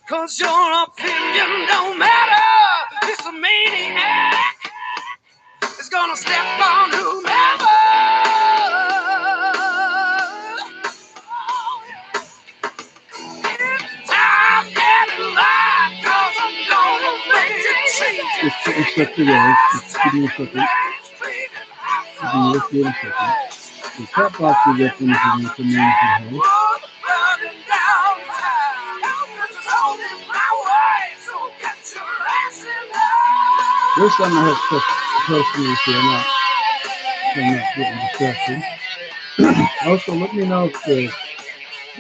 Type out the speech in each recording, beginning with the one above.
'Cause your opinion don't matter. It's a maniac. It's gonna step on whomever. It's time getting light, 'cause I'm gonna make it change. Just put my stuff together. Just give me a second. Give me a second. The top box is up when you can come in the house. This time I have stuff personally, so I'm not getting distracted. Also, let me know if the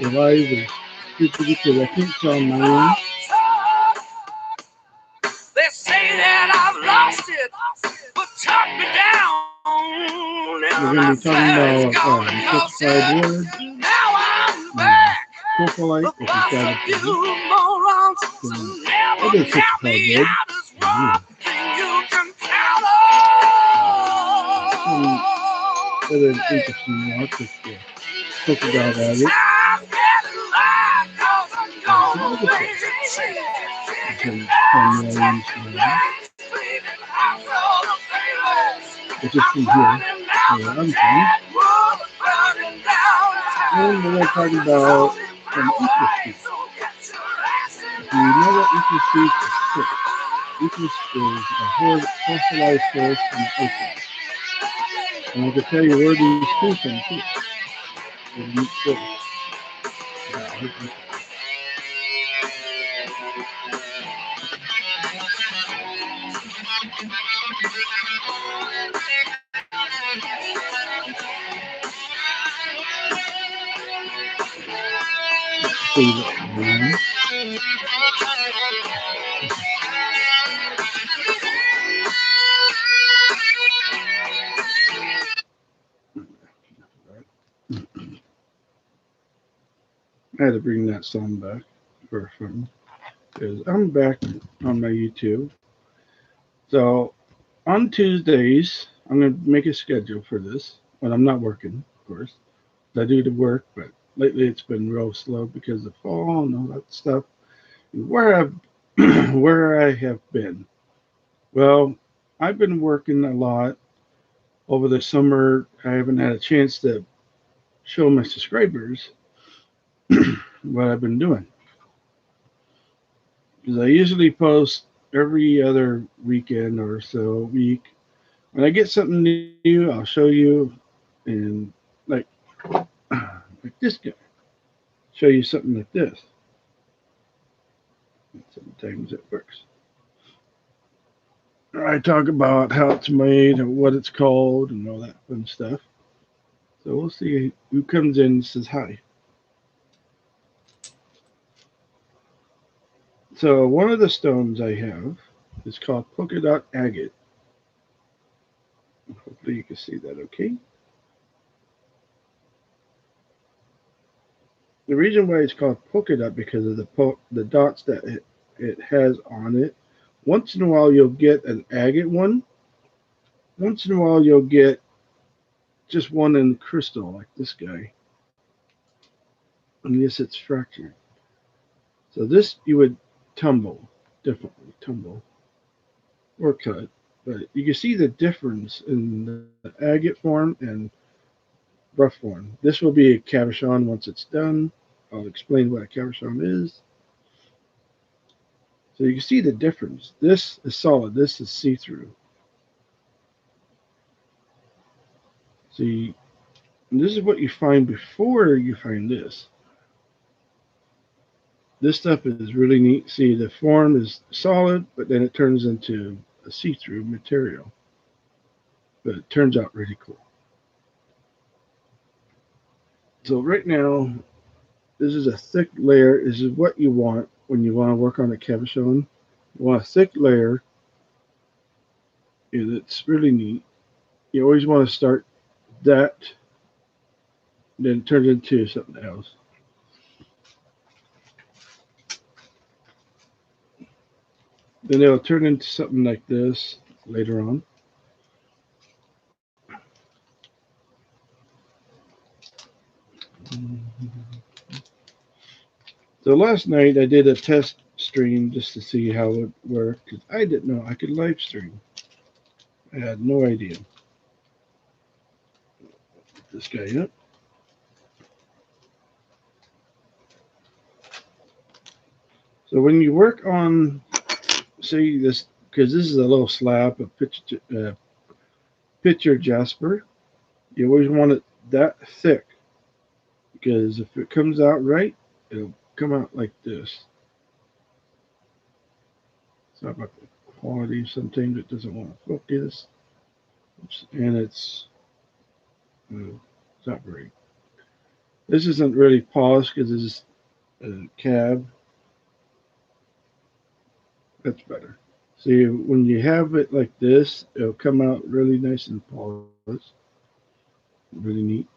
live is stupid because I can't tell my own. They say that I've lost it, but talk me down. We're going to be talking about Petrified Wood, Copalite, which is got it. I did Petrified Wood. Other interesting watch is the Polka Dot Agate. Which is from here, where I'm from. And we're going to talk about some Amethyst. If you know what Amethyst is, Amethyst is a fossilized forest in the ocean. And I can tell you where these come from too. I had to bring that song back for fun because I'm back on my YouTube. So on Tuesdays, I'm going to make a schedule for this when I'm not working, of course. I do the work, but lately it's been real slow because of fall and all that stuff. Where I have been. Well, I've been working a lot over the summer. I haven't had a chance to show my subscribers what I've been doing. Because I usually post every other weekend or so week. When I get something new, I'll show you, and like this guy, show you something like this. Sometimes it works. I talk about how it's made and what it's called and all that fun stuff. So we'll see who comes in and says hi. So one of the stones I have is called Polka Dot Agate. Hopefully you can see that okay. The reason why it's called polka dot because of the dots that it has on it. Once in a while you'll get an agate one. Once in a while you'll get just one in crystal like this guy. And yes, it's fractured. So this you would definitely tumble or cut. But you can see the difference in the agate form and rough form. This will be a cabochon once it's done. I'll explain what a cabochon is. So you can see the difference. This is solid. This is see-through. See, this is what you find before you find this. This stuff is really neat. See, the form is solid, but then it turns into a see-through material. But it turns out really cool. So right now, this is a thick layer. This is what you want when you want to work on a cabochon. You want a thick layer. And it's really neat. You always want to start that, then turn it into something else. Then it'll turn into something like this later on. So last night I did a test stream just to see how it worked, because I didn't know I could live stream. I had no idea. This guy up. So when you work on, say this, because this is a little slab of picture jasper, you always want it that thick, because if it comes out right, it'll come out like this. It's not about the quality. Sometimes it doesn't want to focus, and it's not very. This isn't really polished because this is a cab. That's better. See, when you have it like this, it'll come out really nice and polished. Really neat.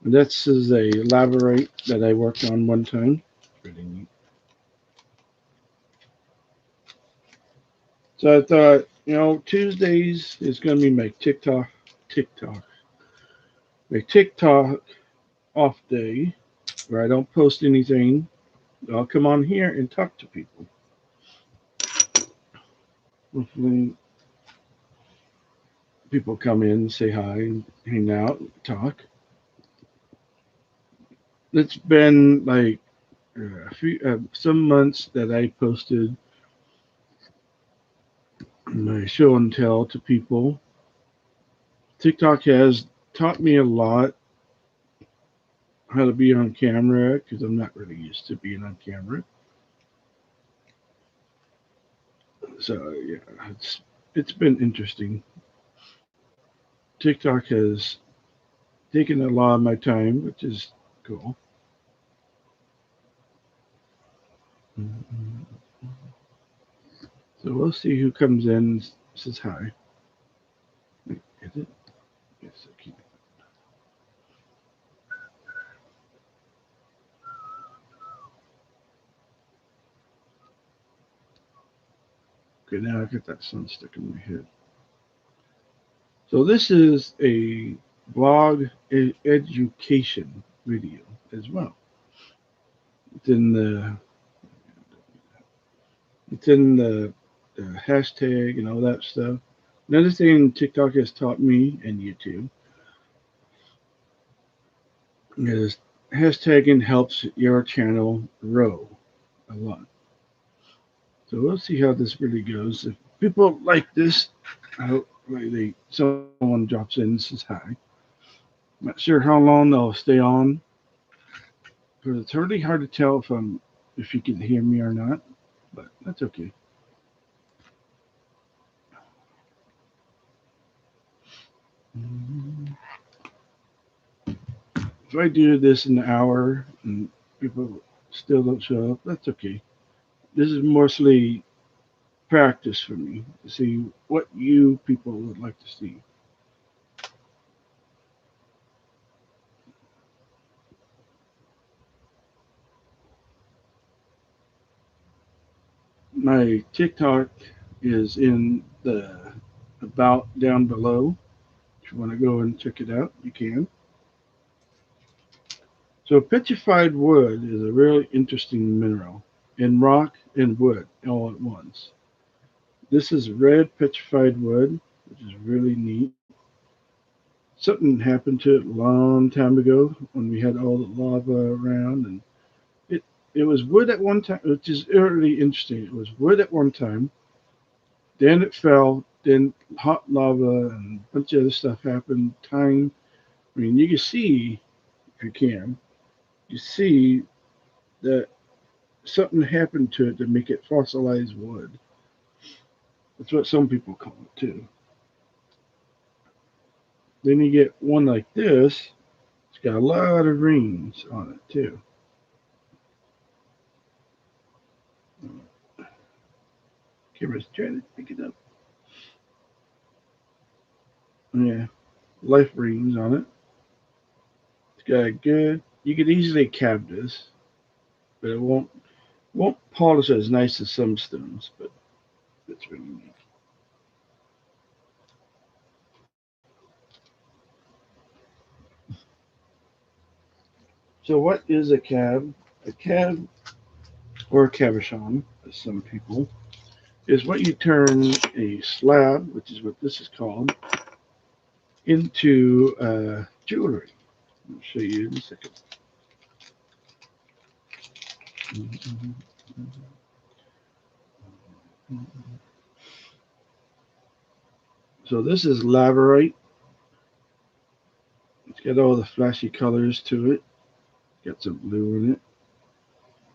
And this is a Lavery that I worked on one time. Really neat. So I thought, Tuesdays is going to be my TikTok, my TikTok off day where I don't post anything. I'll come on here and talk to people. Hopefully, people come in, say hi, and hang out, and talk. It's been like some months that I posted my show and tell to people. TikTok has taught me a lot how to be on camera because I'm not really used to being on camera. So yeah, it's been interesting. TikTok has taken a lot of my time, which is cool. Mhm. So we'll see who comes in and says hi. Is it? Yes, I keep. Okay, now I got that sun stuck in my head. So this is a blog education video as well. It's in the it's in the hashtag and all that stuff. Another thing TikTok has taught me and YouTube is hashtagging helps your channel grow a lot. So we'll see how this really goes. If people like this, I hope someone drops in and says hi. Not sure how long they'll stay on, but it's really hard to tell if you can hear me or not. But that's okay. If I do this in an hour and people still don't show up, that's okay. This is mostly practice for me to see what you people would like to see. My TikTok is in the about down below. If you want to go and check it out, you can. So petrified wood is a really interesting mineral in rock and wood all at once. This is red petrified wood, which is really neat. Something happened to it a long time ago when we had all the lava around, and it it was wood at one time, which is really interesting. It was wood at one time, then it fell, then hot lava and a bunch of other stuff happened. Time, I mean, you can see, if you can, you see that something happened to it to make it fossilized wood. That's what some people call it too. Then you get one like this. It's got a lot of rings on it too. Camera's trying to pick it up. Yeah, life rings on it. It's got a good. You could easily cab this, but it won't polish as nice as some stones. But it's really neat. So what is a cab? A cab or cabochon, as some people, is what you turn a slab, which is what this is called, into jewelry. I'll show you in a second. So this is Lavery. It's got all the flashy colors to it. Got some blue in it.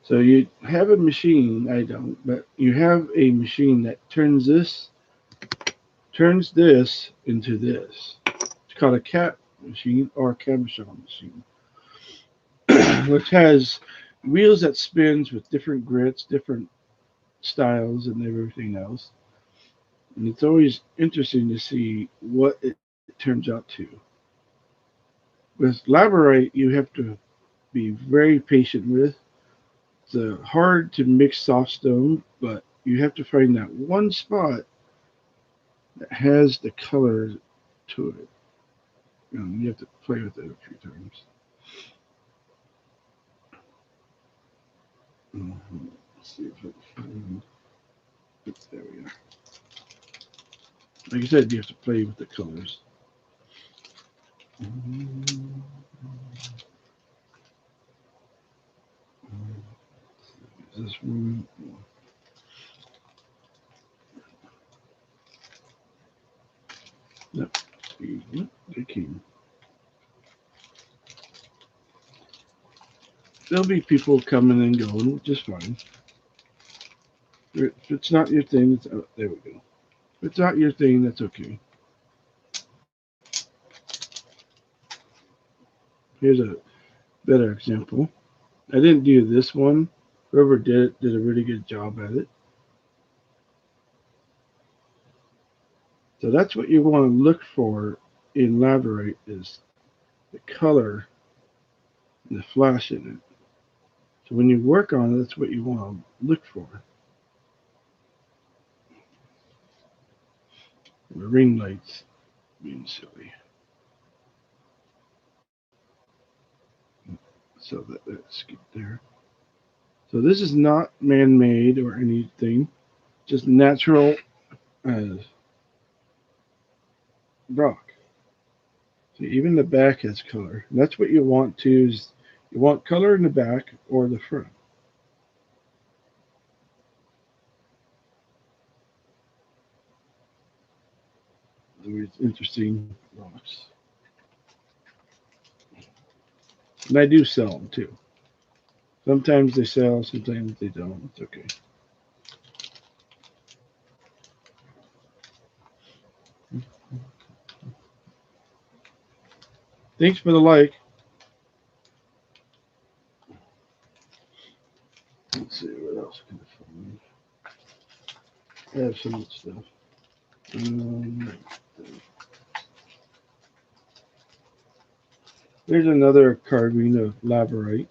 So you have a machine, I don't, but you have a machine that turns this into this. It's called a cap machine or a cabochon machine, which has wheels that spins with different grits, different styles, and everything else. And it's always interesting to see what it turns out to. With Laverite, you have to be very patient with. It's hard to mix soft stone, but you have to find that one spot that has the color to it. You have to play with it a few times. Let's see if I can find. There we are. Like I said, you have to play with the colors. Is this one? No. They came. There'll be people coming and going, which is fine. If it's not your thing, there we go. If it's not your thing, that's okay. Here's a better example. I didn't do this one. Whoever did it did a really good job at it. So that's what you want to look for in Laverite is the color and the flash in it. So when you work on it, that's what you want to look for. The ring lights being silly. So that's skip there. So this is not man-made or anything, just natural rock. So even the back has color. And that's what you want to is you want color in the back or the front. These interesting rocks. And I do sell them too. Sometimes they sell, sometimes they don't. It's okay. Thanks for the like. Let's see what else can I find. I have so much stuff. There's another carving of Laverite.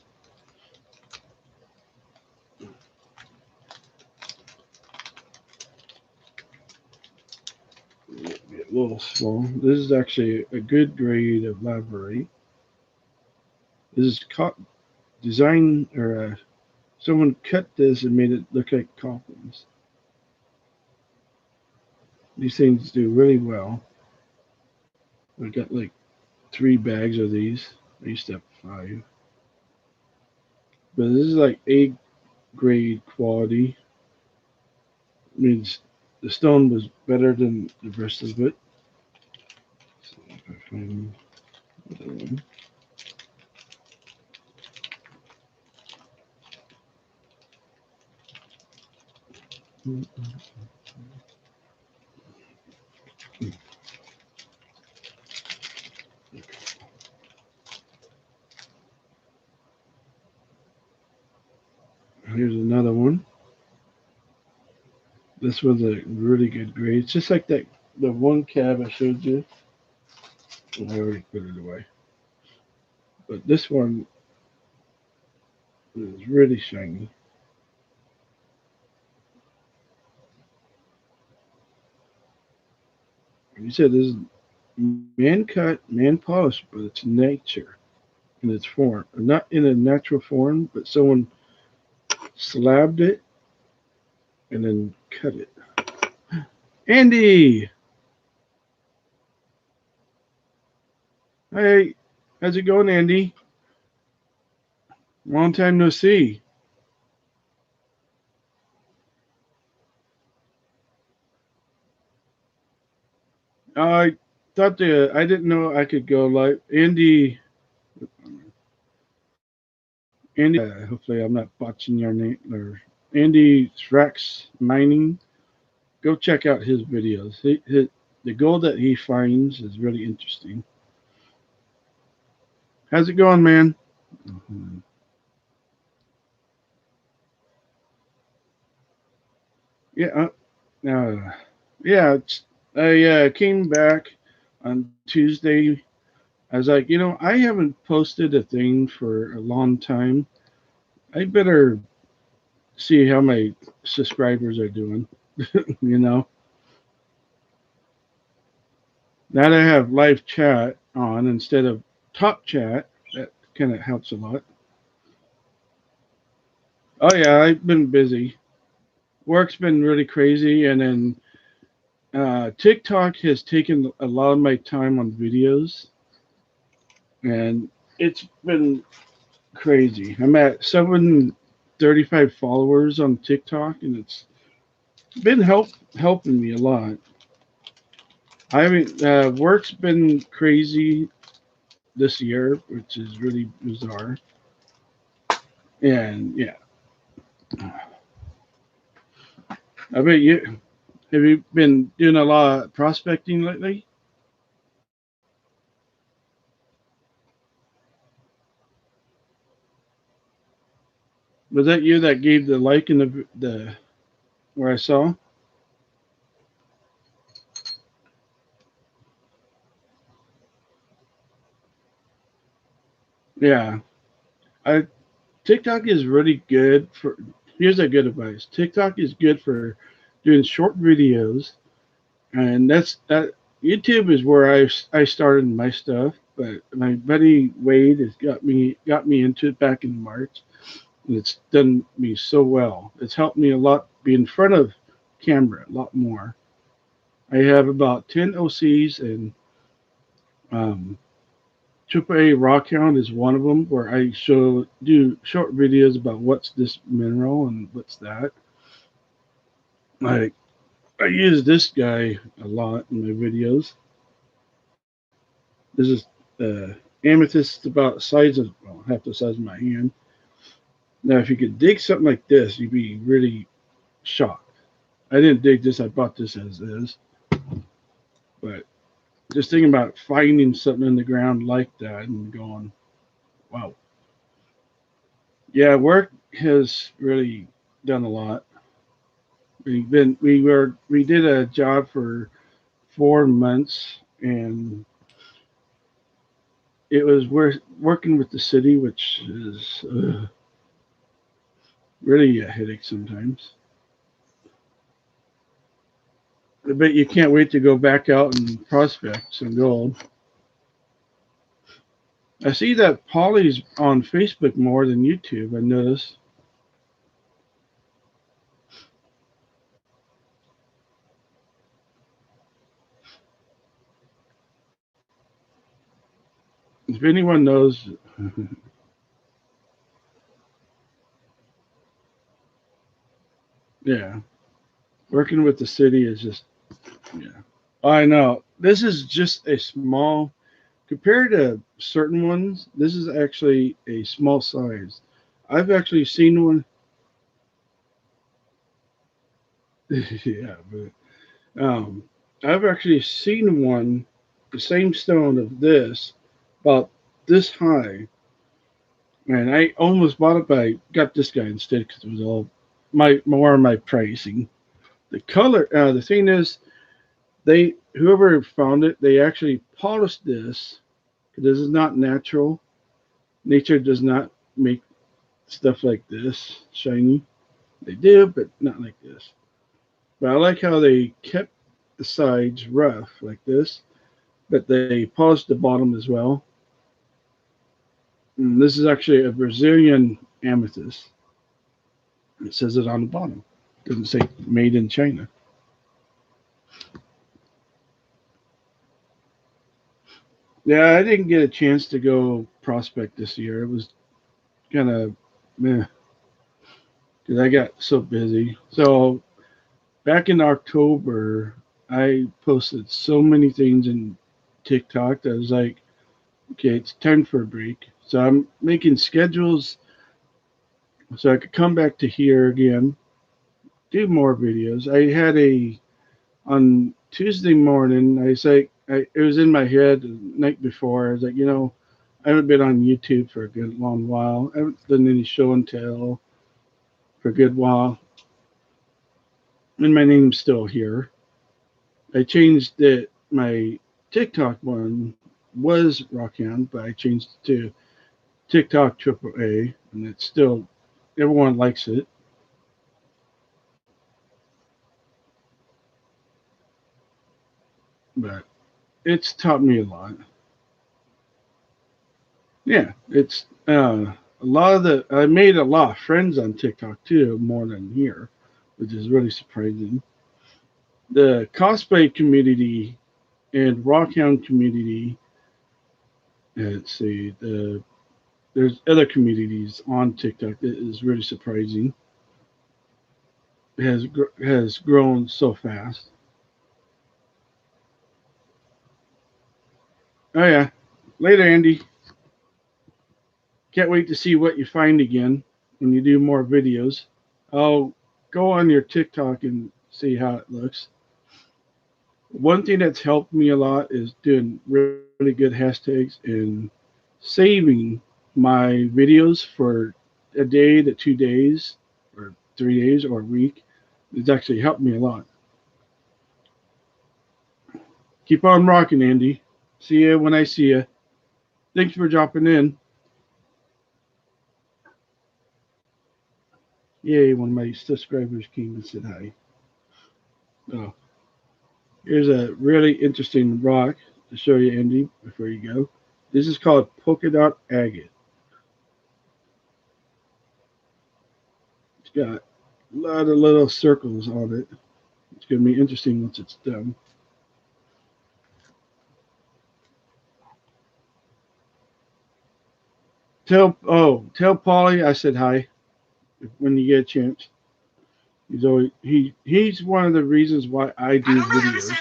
A little small. This is actually a good grade of Laverite. This is design or someone cut this and made it look like coffins. These things do really well. I got like 3 bags of these. I used to have 5. But this is like A grade quality. Means the stone was better than the rest of it. So if I find another one. Here's another one. This one's a really good grade. It's just like that the one cab I showed you. I already put it away. But this one is really shiny. You said this is man cut, man polished, but it's nature in its form. Not in a natural form, but someone slabbed it, and then cut it. Andy! Hey, how's it going, Andy? Long time no see. I thought I didn't know I could go live. Andy, hopefully I'm not botching your name. Or Andy Thrax Mining. Go check out his videos. The gold that he finds is really interesting. How's it going, man? Mhm. Yeah, yeah. I came back on Tuesday. I was like, I haven't posted a thing for a long time. I better see how my subscribers are doing. you know, now that I have live chat on instead of top chat, that kind of helps a lot. Oh yeah, I've been busy. Work's been really crazy, and then TikTok has taken a lot of my time on videos, and it's been crazy. I'm at 735 followers on TikTok, and it's been helping me a lot. I mean, work's been crazy this year, which is really bizarre. And yeah, I bet you have you been doing a lot of prospecting lately? Was that you that gave the like in the where I saw? Yeah, I TikTok is really good for. Here's a good advice. TikTok is good for doing short videos, and that. YouTube is where I started my stuff, but my buddy Wade has got me into it back in March, and it's done me so well. It's helped me a lot be in front of camera a lot more. I have about 10 OCs, and um, AAA Rock Hound is one of them where I do short videos about what's this mineral and what's that. Like I use this guy a lot in my videos. This is amethyst about the size of half the size of my hand. Now, if you could dig something like this, you'd be really shocked. I didn't dig this; I bought this as is. But just thinking about finding something in the ground like that and going, "Wow, yeah, work has really done a lot." We did a job for 4 months, and it was working with the city, which is really a headache sometimes. But you can't wait to go back out and prospect some gold. I see that Polly's on Facebook more than YouTube. I noticed. If anyone knows, yeah, working with the city is just yeah. I know this is just a small compared to certain ones. This is actually a small size. I've actually seen one. yeah, but I've actually seen one, the same stone of this, about this high, and I almost bought it, but I got this guy instead because it was all my more of my pricing. The color, the thing is, they whoever found it, they actually polished this. This is not natural. Nature does not make stuff like this shiny. They do, but not like this. But I like how they kept the sides rough like this, but they polished the bottom as well. And this is actually a Brazilian amethyst. It says it on the bottom. It doesn't say made in China. Yeah, I didn't get a chance to go prospect this year. It was kind of meh because I got so busy. So back in October, I posted so many things in TikTok that I was like, okay, it's time for a break. So I'm making schedules so I could come back to here again, do more videos. I had a on Tuesday morning. I was like, it was in my head the night before. I was like, I haven't been on YouTube for a good long while. I haven't done any show and tell for a good while, and my name's still here. I changed it. My TikTok one was Rockhound, but I changed it to TikTok Triple A, and it's still everyone likes it. But it's taught me a lot. Yeah, it's a lot of the I made a lot of friends on TikTok too, more than here, which is really surprising. The cosplay community and Rockhound community. Let's see, there's other communities on TikTok that is really surprising. Has grown so fast. Oh yeah, later, Andy. Can't wait to see what you find again when you do more videos. I'll go on your TikTok and see how it looks. One thing that's helped me a lot is doing really good hashtags and saving my videos for a day to 2 days or 3 days or a week. It's actually helped me a lot. Keep on rocking, Andy. See you when I see you. Thanks for dropping in. Yay, one of my subscribers came and said hi. Oh, here's a really interesting rock to show you, Andy, before you go. This is called Polka Dot Agate. It's got a lot of little circles on it. It's going to be interesting once it's done. Tell Polly I said hi when you get a chance. He's one of the reasons why I do videos.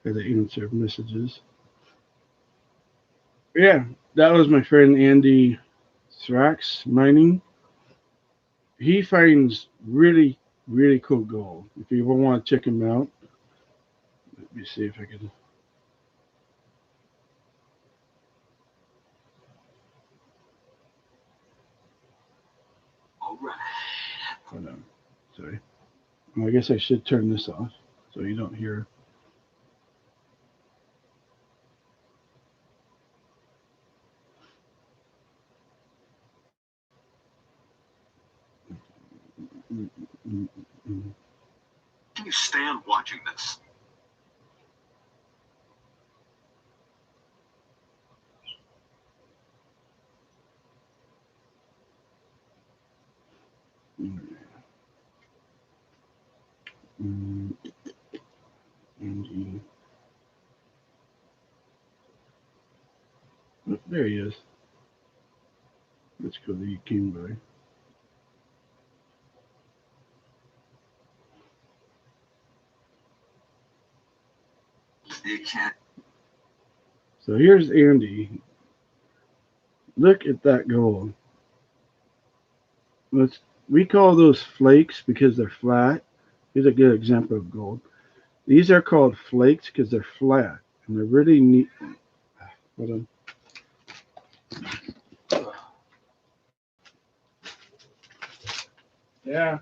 As I answer messages. Yeah, that was my friend Andy Thrax Mining. He finds really, really cool gold. If you ever want to check him out, let me see if I can. All right. Hold on. Sorry. Well, I guess I should turn this off so you don't hear. Can you stand watching this? Andy. Oh, there he is. That's cool that you came by. You can't. So here's Andy. Look at that gold. Let's we call those flakes because they're flat. Here's a good example of gold. These are called flakes because they're flat and they're really neat. Hold on. Yeah.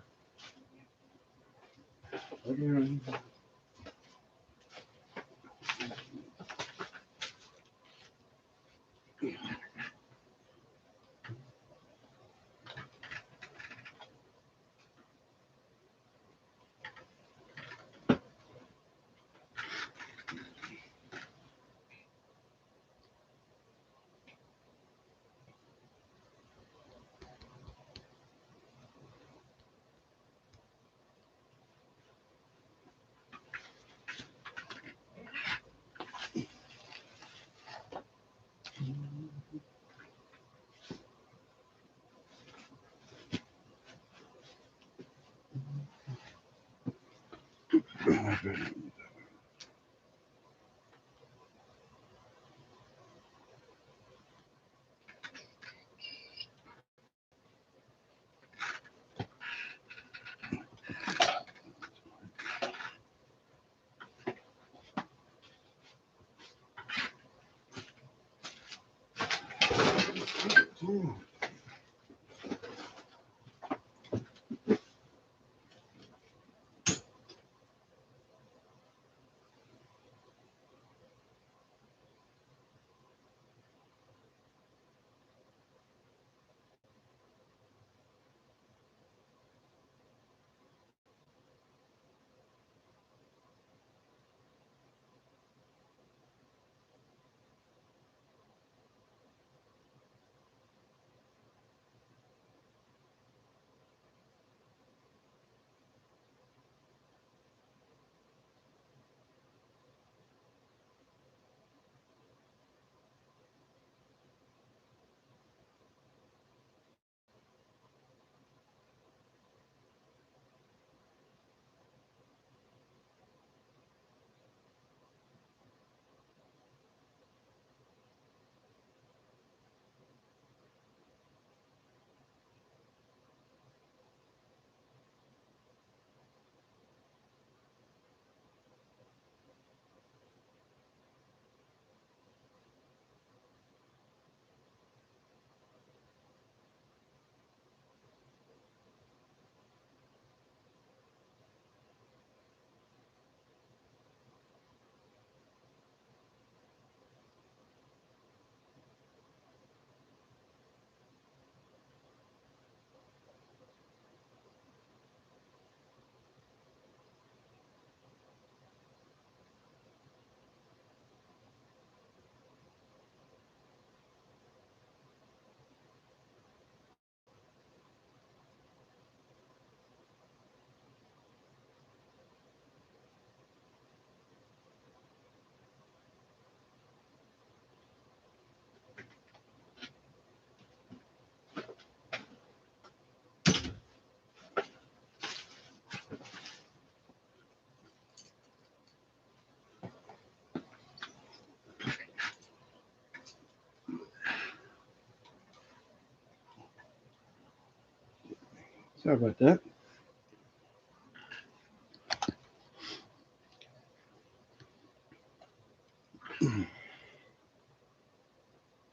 Sorry about that.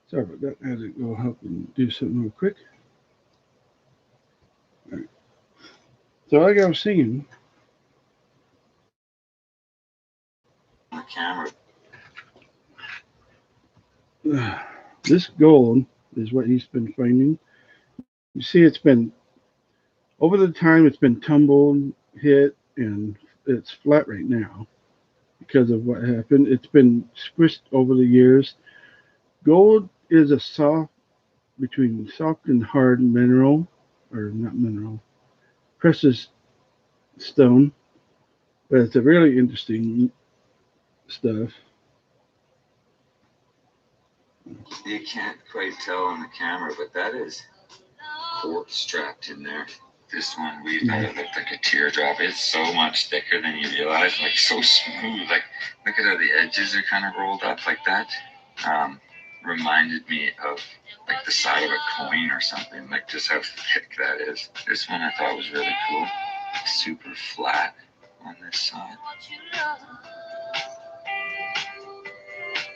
Sorry about that. I had to go help and do something real quick. All right. So like I was saying, The camera. this gold is what he's been finding. You see, it's been over the time. It's been tumbled, hit, and it's flat right now because of what happened. It's been squished over the years. Gold is a between soft and hard mineral, or not mineral, precious stone, but it's a really interesting stuff. You can't quite tell on the camera, but that is quartz trapped in there. This one, we thought it looked like a teardrop. It's so much thicker than you realize, like so smooth. Like, look at how the edges are kind of rolled up like that. Reminded me of like the side of a coin or something, like just how thick that is. This one I thought was really cool. Super flat on this side.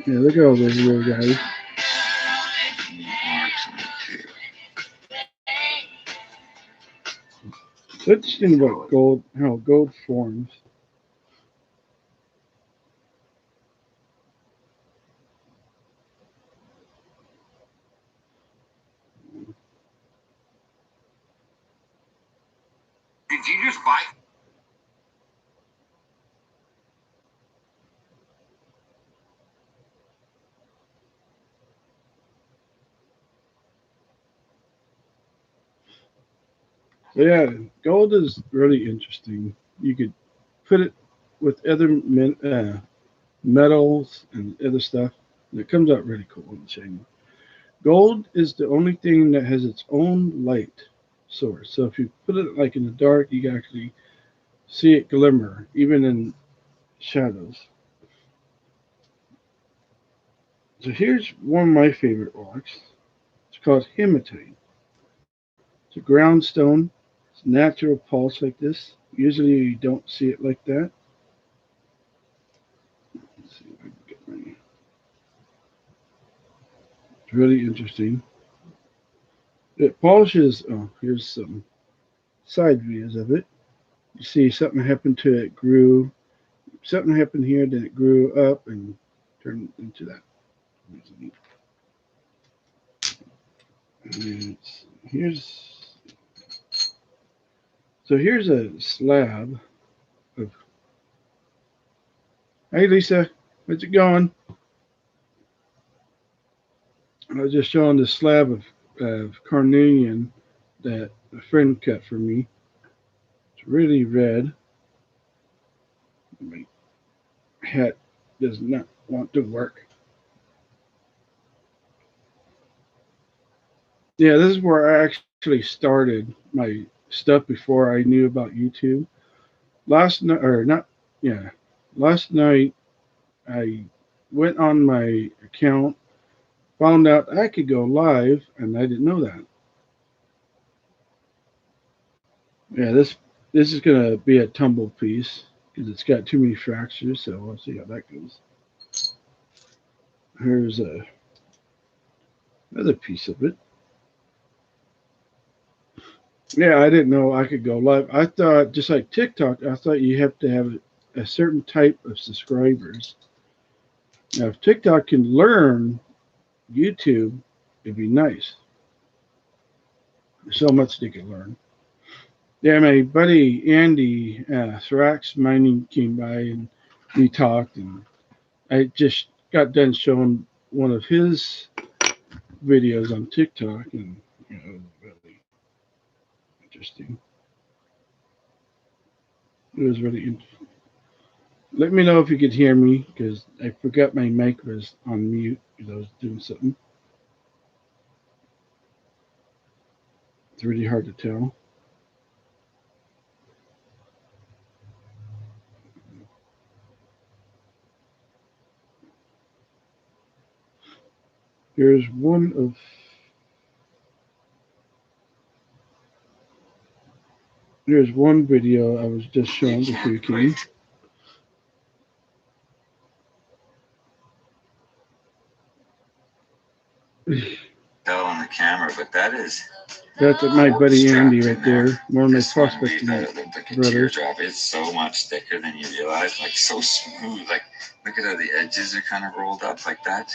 Yeah, look at all those little guys. Marks on it too. It's interesting about gold, how gold forms. Did you just buy? So yeah, gold is really interesting. You could put it with other metals and other stuff, and it comes out really cool and shiny. Gold is the only thing that has its own light source. So if you put it like in the dark, you can actually see it glimmer, even in shadows. So here's one of my favorite rocks. It's called Hematite. It's a ground stone. It's natural pulse like this. Usually you don't see it like that. Let's see if I can get my. It's really interesting. It polishes. Oh, here's some side views of it. You see something happened to it. Grew. Something happened here. Then it grew up and turned into that. And here's here's a slab of. Hey Lisa, how's it going? I was just showing the slab of carnelian that a friend cut for me. It's really red. My hat does not want to work. Yeah, this is where I actually started my stuff before I knew about YouTube. Last night, or not, yeah, last night I went on my account, found out I could go live, and I didn't know that. Yeah, this is gonna be a tumble piece because it's got too many fractures. So we'll see how that goes. Here's another piece of it. Yeah, I didn't know I could go live. I thought just like TikTok, I thought you have to have a certain type of subscribers. Now, if TikTok can learn YouTube, it'd be nice. There's so much they can learn. Yeah, my buddy Andy Thrax Mining came by and we talked, and I just got done showing one of his videos on TikTok, and it was really interesting. It was really interesting. Let me know if you could hear me because I forgot my mic was on mute because I was doing something. It's really hard to tell. Here's one of Here's one video I was just showing before you came. Tell on the camera, but that's my buddy Andy right there. One of my Prospector like a brothers. teardrop. It's so much thicker than you realize. Like so smooth. Like look at how the edges are kind of rolled up like that.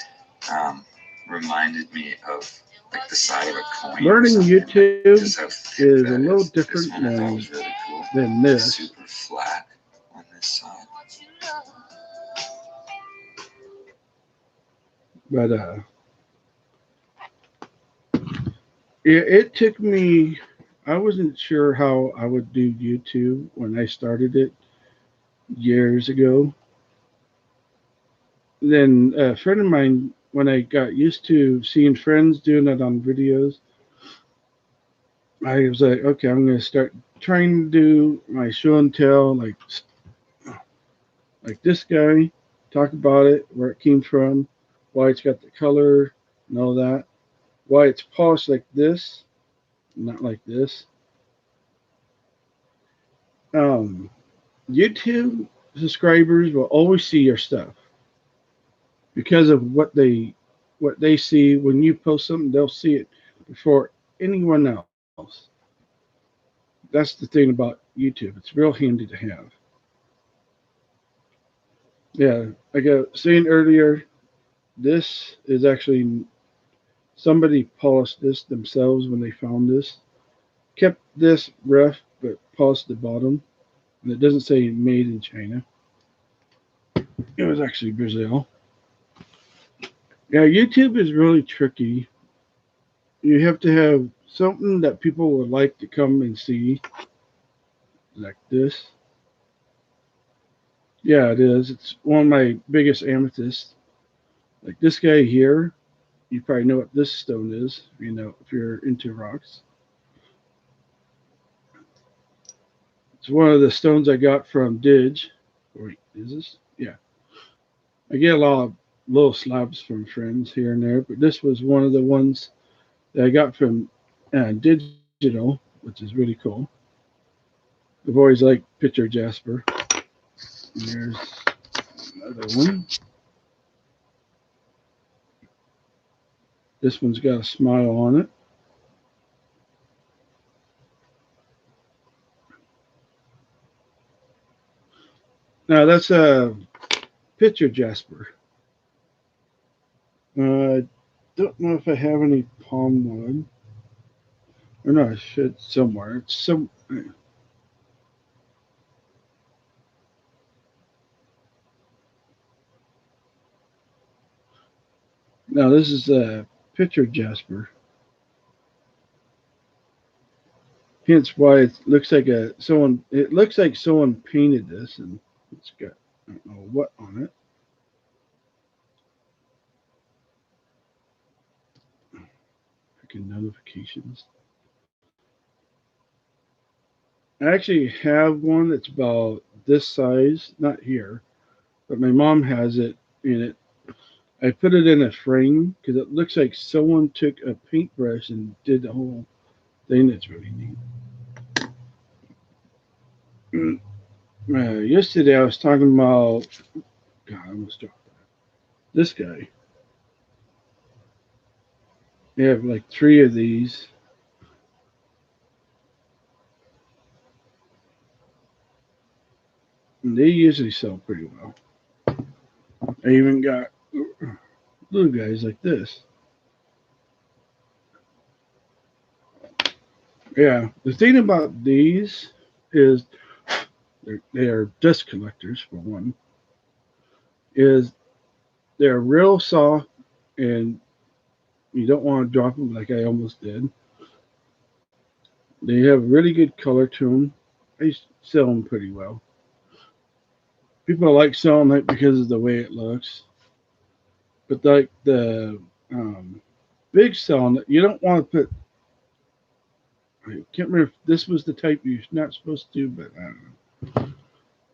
Reminded me of like the side of a coin. Learning YouTube is a little different really cool. than this. Super flat on this side. But it took me. I wasn't sure how I would do YouTube when I started it years ago. Then a friend of mine, when I got used to seeing friends doing it on videos, I was like, okay, I'm going to start trying to do my show and tell, like this guy, talk about it, where it came from, why it's got the color and all that, why it's polished like this, not like this. Um, YouTube subscribers will always see your stuff because of what they see when you post something. They'll see it before anyone else. That's the thing about YouTube. It's real handy to have. Yeah, like I was saying earlier, this is actually somebody polished this themselves when they found this. Kept this rough, but polished the bottom. And it doesn't say made in China. It was actually Brazil. Yeah, YouTube is really tricky. You have to have something that people would like to come and see, like this. Yeah, it is. It's one of my biggest amethysts. Like this guy here, you probably know what this stone is, if you're into rocks. It's one of the stones I got from Dig. Wait, is this? Yeah. I get a lot of little slabs from friends here and there, but this was one of the ones that I got from Digital, which is really cool. I've always liked Picture Jasper. And there's another one. This one's got a smile on it. Now that's a Picture Jasper. I don't know if I have any palm wood. Or no, I should somewhere. It's some. Now this is a Picture Jasper. Hence why it looks like a someone. It looks like someone painted this, and it's got I don't know what on it. Freaking notifications. I actually have one that's about this size, not here, but my mom has it in it. I put it in a frame because it looks like someone took a paintbrush and did the whole thing. That's really neat. Yesterday I was talking about. God, I almost dropped that. This guy. They have like three of these. And they usually sell pretty well. I even got little guys like this. Yeah, the thing about these is they are dust collectors for one. Is they're real soft and you don't want to drop them like I almost did. They have really good color to them. I sell them pretty well. People like selling it because of the way it looks, but like the big selling, you don't want to put. I can't remember if this was the type you're not supposed to, but I don't know.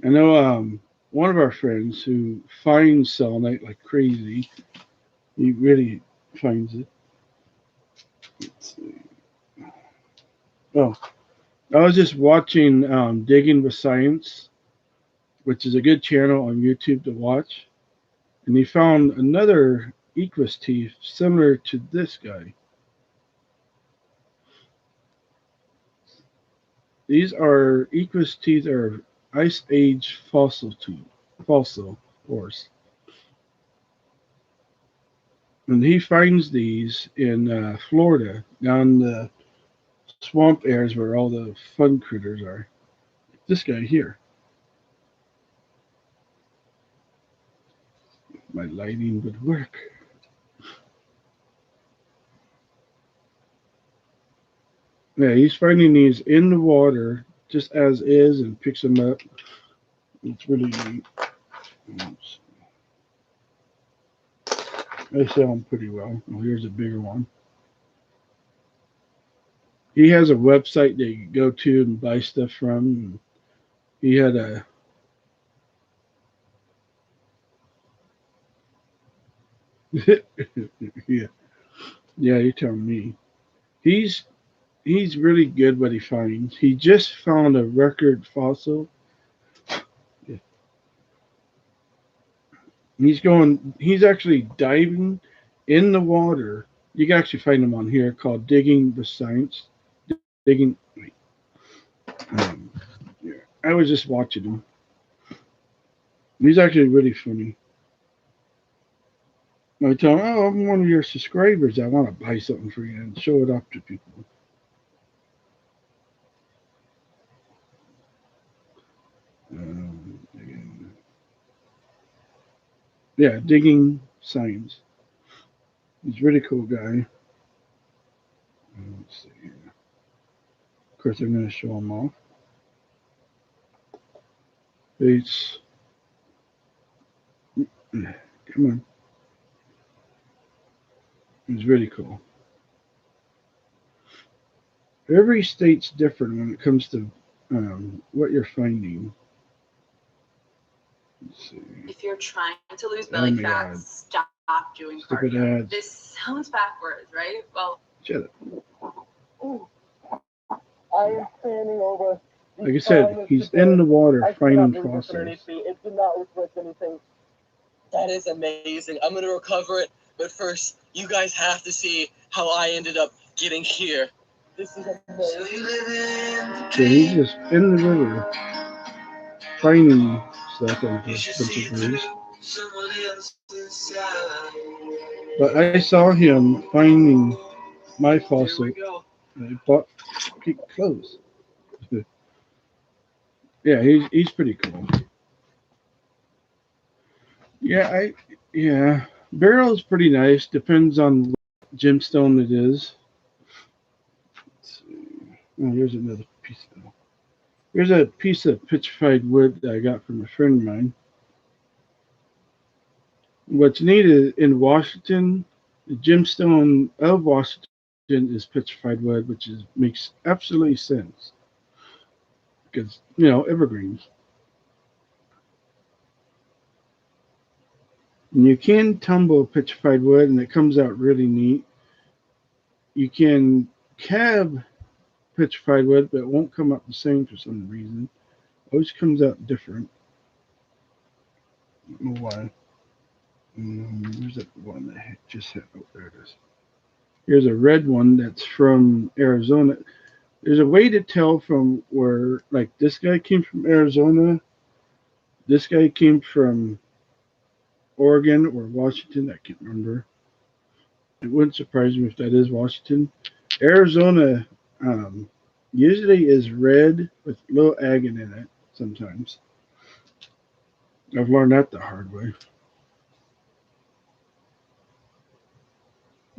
I know one of our friends who finds selenite like crazy. He really finds it. Let's see. Oh, I was just watching Digging with Science, which is a good channel on YouTube to watch, and he found another Equus teeth similar to this guy. These are Equus teeth are Ice Age fossil ores, and he finds these in Florida down the swamp areas where all the fun critters are. This guy here, my lighting would work. Yeah, he's finding these in the water just as is and picks them up. It's really neat. They sell them pretty well. Oh, here's a bigger one. He has a website that you can go to and buy stuff from. He had a yeah, yeah. You tell me. He's he's really good what he finds. He just found a record fossil. He's going. He's actually diving in the water. You can actually find him on here called Digging with Science. Digging. Wait, um, yeah. I was just watching him. He's actually really funny. I tell him, "Oh, I'm one of your subscribers. I want to buy something for you and show it off to people." Um, yeah, Digging Science. He's a really cool guy. Let's see here. Of course, I'm going to show him off. It's come on. It's really cool. Every state's different when it comes to what you're finding. Let's see. If you're trying to lose belly fat, stop doing cardio. Ads. This sounds backwards, right? Well, shut up. Ooh, I am standing over. Like I said, he's in the water finding fossils. It did not reflect anything. That is amazing. I'm gonna recover it, but first, you guys have to see how I ended up getting here. This is amazing. So he's just in the river finding stuff on a bunch of birds. But I saw him finding my fossil. And I bought clothes. Yeah, he's pretty cool. Yeah, barrel is pretty nice. Depends on what gemstone it is. Let's see. Oh, here's another piece. Here's a piece of petrified wood that I got from a friend of mine. What's neat is in Washington, the gemstone of Washington is petrified wood, which makes absolutely sense because evergreens. And you can tumble petrified wood, and it comes out really neat. You can cab petrified wood, but it won't come out the same for some reason. Always comes out different. I don't know why. Where's that one that I just hit? Oh, there it is. Here's a red one that's from Arizona. There's a way to tell from where, like, this guy came from Arizona, this guy came from Oregon or Washington. I can't remember. It wouldn't surprise me if that is Washington. Arizona usually is red with little agate in it sometimes. I've learned that the hard way.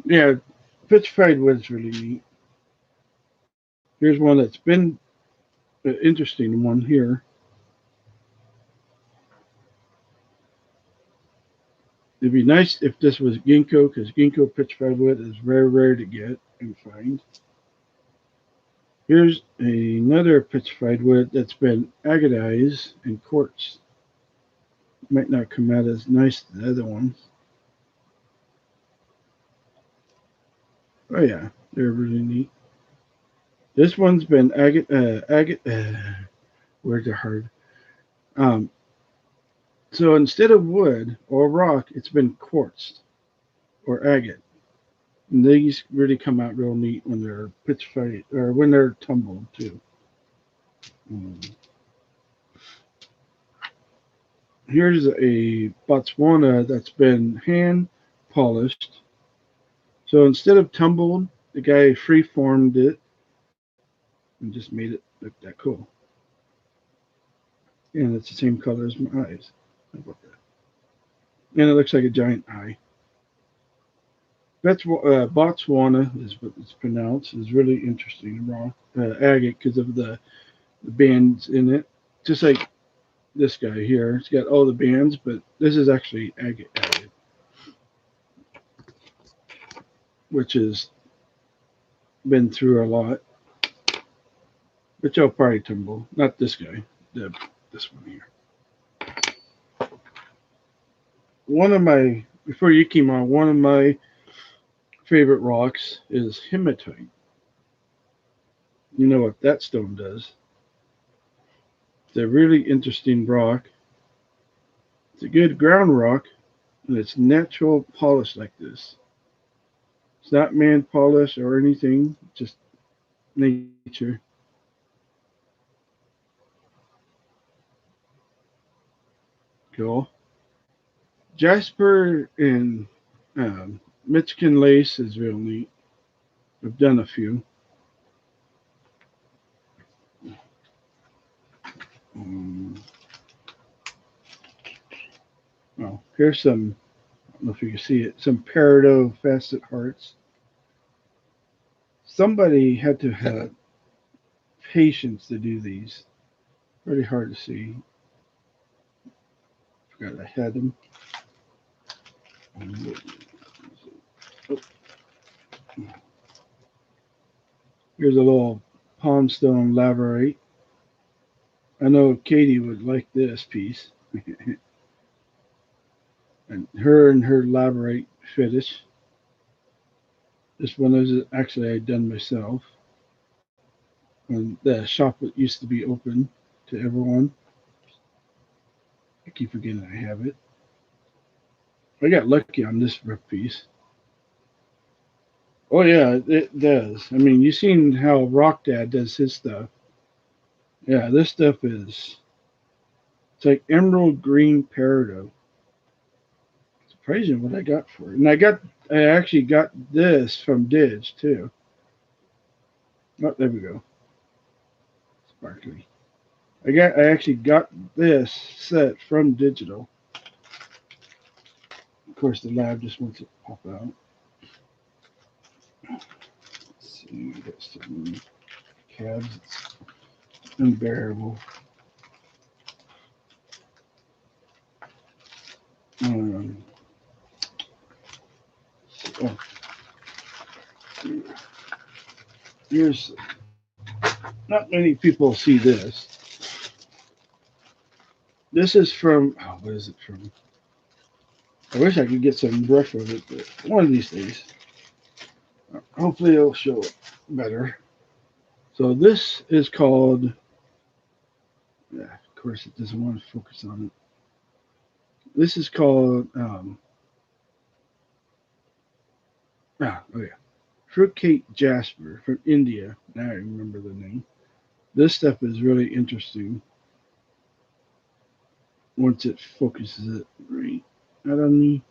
Yeah, petrified wood's really neat. Here's one that's been an interesting one here. It'd be nice if this was ginkgo, because ginkgo petrified wood is very rare to get and find. Here's another petrified wood that's been agatized and quartz. Might not come out as nice as the other ones. Oh yeah, they're really neat. This one's been agate. Words are hard. So instead of wood or rock, it's been quartz or agate. And these really come out real neat when they're petrified or when they're tumbled too. Here's a Botswana that's been hand polished. So instead of tumbled, the guy free formed it and just made it look that cool. And it's the same color as my eyes. How about that? And it looks like a giant eye. That's Botswana is what it's pronounced. It's really interesting raw agate because of the bands in it. Just like this guy here, it's got all the bands, but this is actually agate, which has been through a lot. But you'll probably tumble. Not this guy. This one here. Before you came on, one of my favorite rocks is hematite. You know what that stone does. It's a really interesting rock. It's a good ground rock, and it's natural polish like this. It's not man polish or anything, just nature. Cool. Jasper and Mexican lace is real neat. I've done a few. Oh, here's some, I don't know if you can see it, some Peridot Facet hearts. Somebody had to have patience to do these. Really hard to see. Forgot I had them. Oh. Here's a little palm stone laverite. I know Katie would like this piece. and her Lavery fetish. This one is actually I done myself. When the shop used to be open to everyone. I keep forgetting I have it. I got lucky on this rough piece. Oh yeah, it does. I mean, you seen how Rock Dad does his stuff. Yeah, this stuff is it's like emerald green peridot. Surprising what I got for it. And I actually got this from Dig too. Oh, there we go. Sparkly. I actually got this set from Digital. Of course, the lab just wants it to pop out. Let's see, we got some cabs. It's unbearable. Um, oh, here's not many people see this. This is from what is it from? I wish I could get some brush with it, but one of these days. Hopefully it'll show it better. So this is called, yeah, of course it doesn't want to focus on it. This is called, oh yeah, Fruitcake Jasper from India. Now I remember the name. This stuff is really interesting once it focuses it right out on me.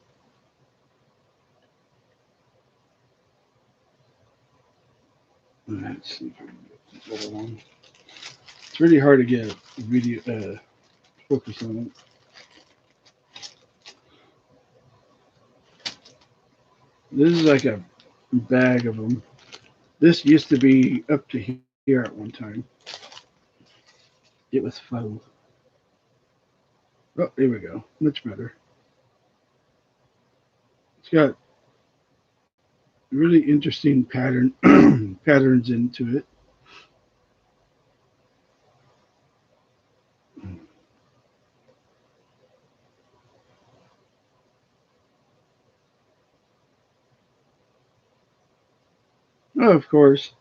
Let's see if I can get the other one. It's really hard to get a video focus on it. This is like a bag of them. This used to be up to here at one time. It was Feild. Oh, here we go. Much better. It's got really interesting patterns into it. Oh, of course.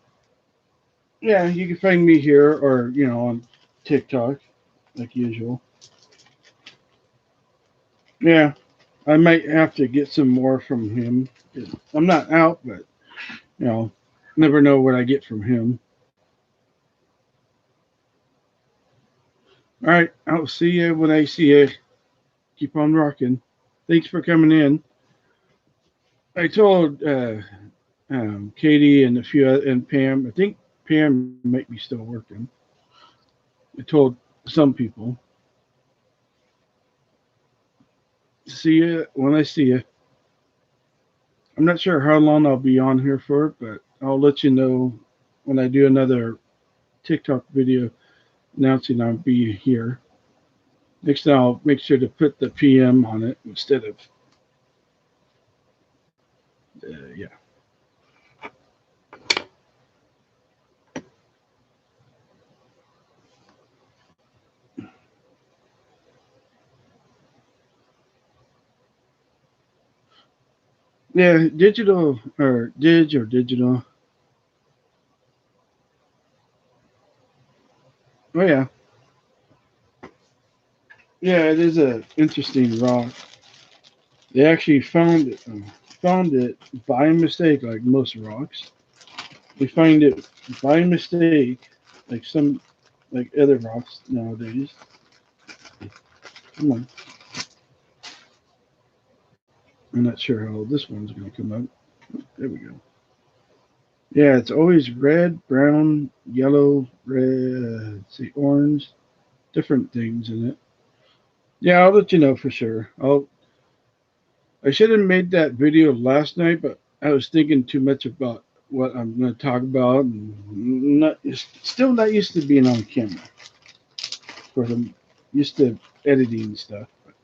Yeah, you can find me here or, on TikTok, like usual. Yeah, I might have to get some more from him. I'm not out, but, never know what I get from him. All right, I'll see you when I see you. Keep on rocking. Thanks for coming in. I told Katie and and Pam. I think Pam might be still working. I told some people. See you when I see you. I'm not sure how long I'll be on here for, but I'll let you know when I do another TikTok video announcing I'll be here. Next time I'll make sure to put the PM on it instead of yeah. Yeah, digital or digital. Oh yeah, yeah. It is a interesting rock. They actually found it by mistake, like most rocks. We find it by mistake, like other rocks nowadays. Come on. I'm not sure how this one's going to come out. There we go. Yeah, it's always red, brown, yellow, red, let's see, orange, different things in it. Yeah, I'll let you know for sure. I should have made that video last night, but I was thinking too much about what I'm going to talk about, and still not used to being on camera. Of course, I'm used to editing stuff. But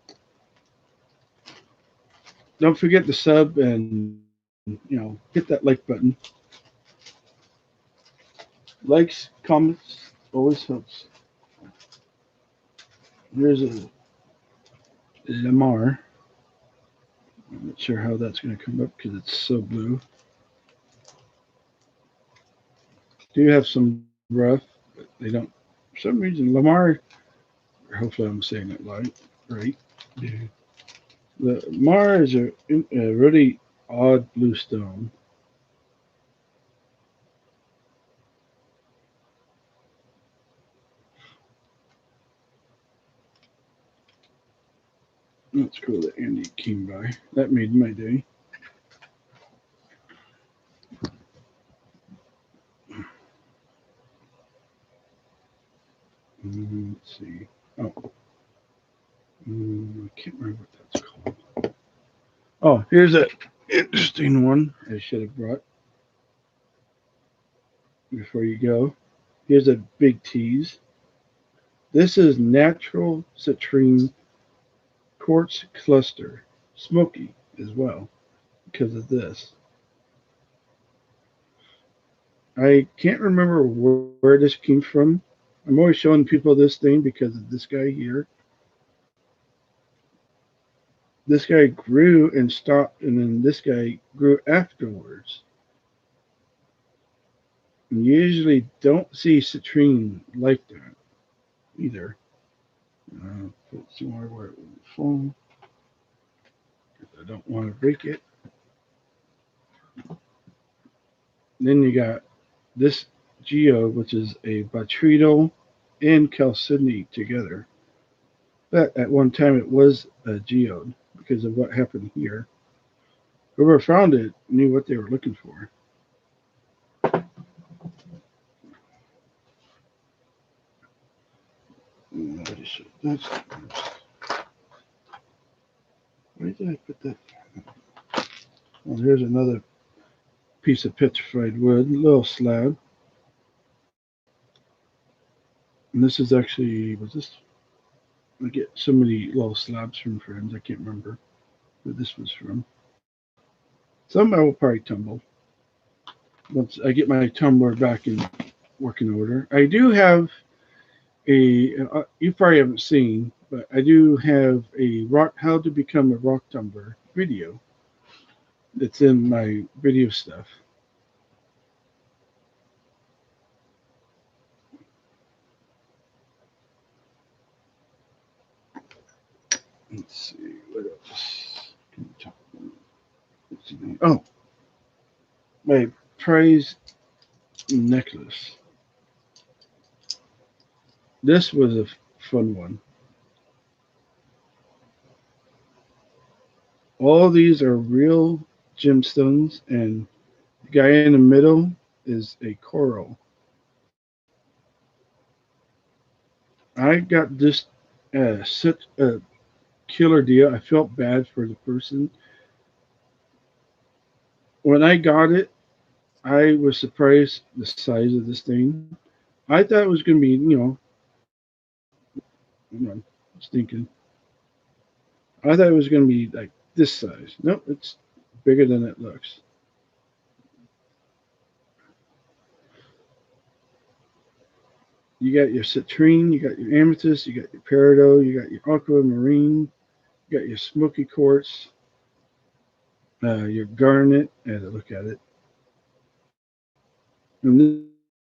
don't forget to sub and hit that like button. Likes, comments always helps. Here's a Lamar. not sure how that's going to come up because it's so blue. Do have some rough, but they don't. For some reason, Lamar. Hopefully, I'm saying it right. Yeah. The Mar is a really odd blue stone. That's cool that Andy came by. That made my day. Let's see. Oh, I can't remember what that's called. Oh, here's an interesting one I should have brought before you go. Here's a big tease. This is natural citrine quartz cluster. Smoky as well because of this. I can't remember where this came from. I'm always showing people this thing because of this guy here. This guy grew and stopped, and then this guy grew afterwards. And you usually don't see citrine like that either. Put some more where it won't fall. I don't want to break it. Then you got this geode, which is a Petrified and chalcedony together. But at one time it was a geode because of what happened here. Whoever found it knew what they were looking for. That's, where did I put that? Well, here's another piece of petrified wood, a little slab. And this is actually, was this? I get so many little slabs from friends, I can't remember where this was from. Some I will probably tumble once I get my tumbler back in working order. I do have you probably haven't seen, but I do have a how to become a rock tumbler video that's in my video stuff. Let's see what else can we talk about. Oh, my prize necklace. This was a fun one. All these are real gemstones, and the guy in the middle is a coral. I got this such a killer deal. I felt bad for the person. When I got it, I was surprised the size of this thing. I thought it was going to be, stinking. I thought it was going to be like this size. Nope, it's bigger than it looks. You got your citrine, you got your amethyst, you got your peridot, you got your aquamarine, you got your smoky quartz, your garnet. I had to look at it. And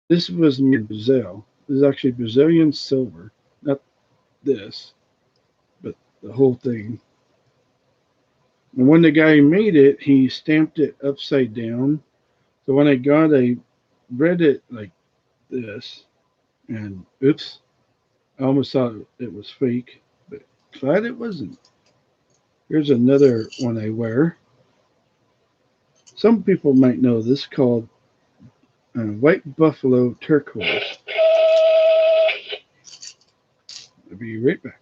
this was made in Brazil. This is actually Brazilian silver, not this, but the whole thing. And when the guy made it, he stamped it upside down. So when I got, I read it like this, and oops, I almost thought it was fake, but glad it wasn't. Here's another one I wear. Some people might know this, called White Buffalo Turquoise. I'll be right back.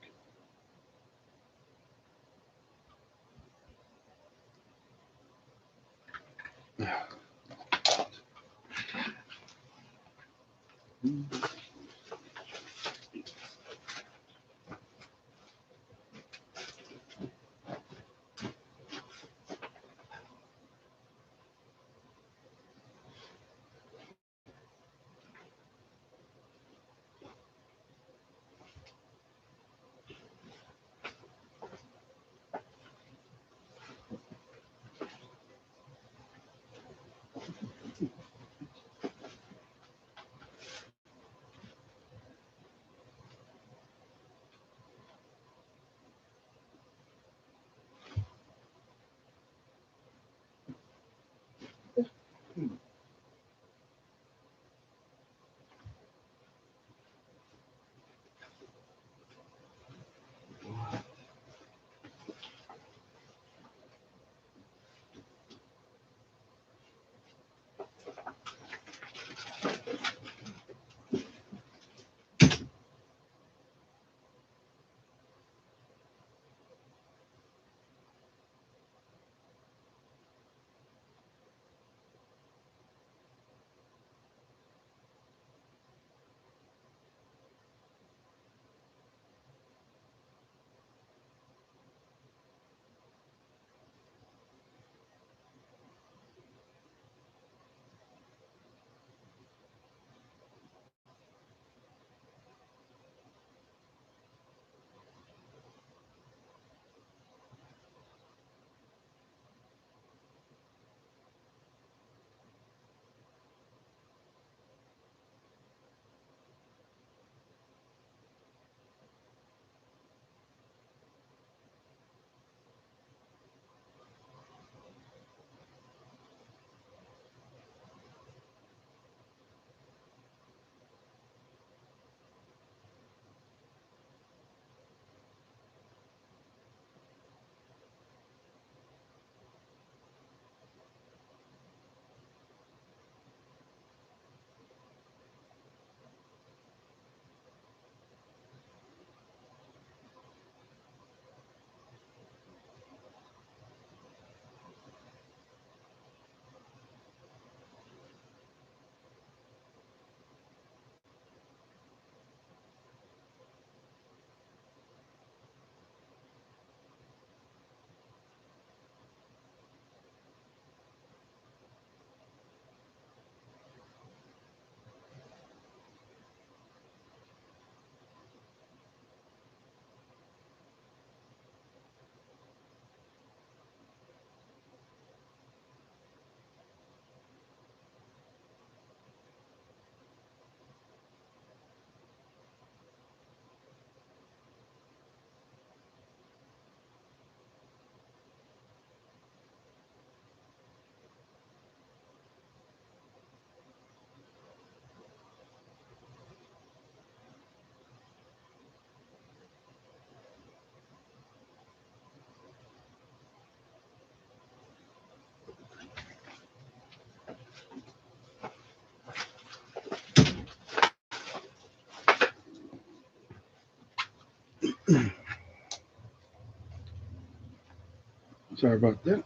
Sorry about that.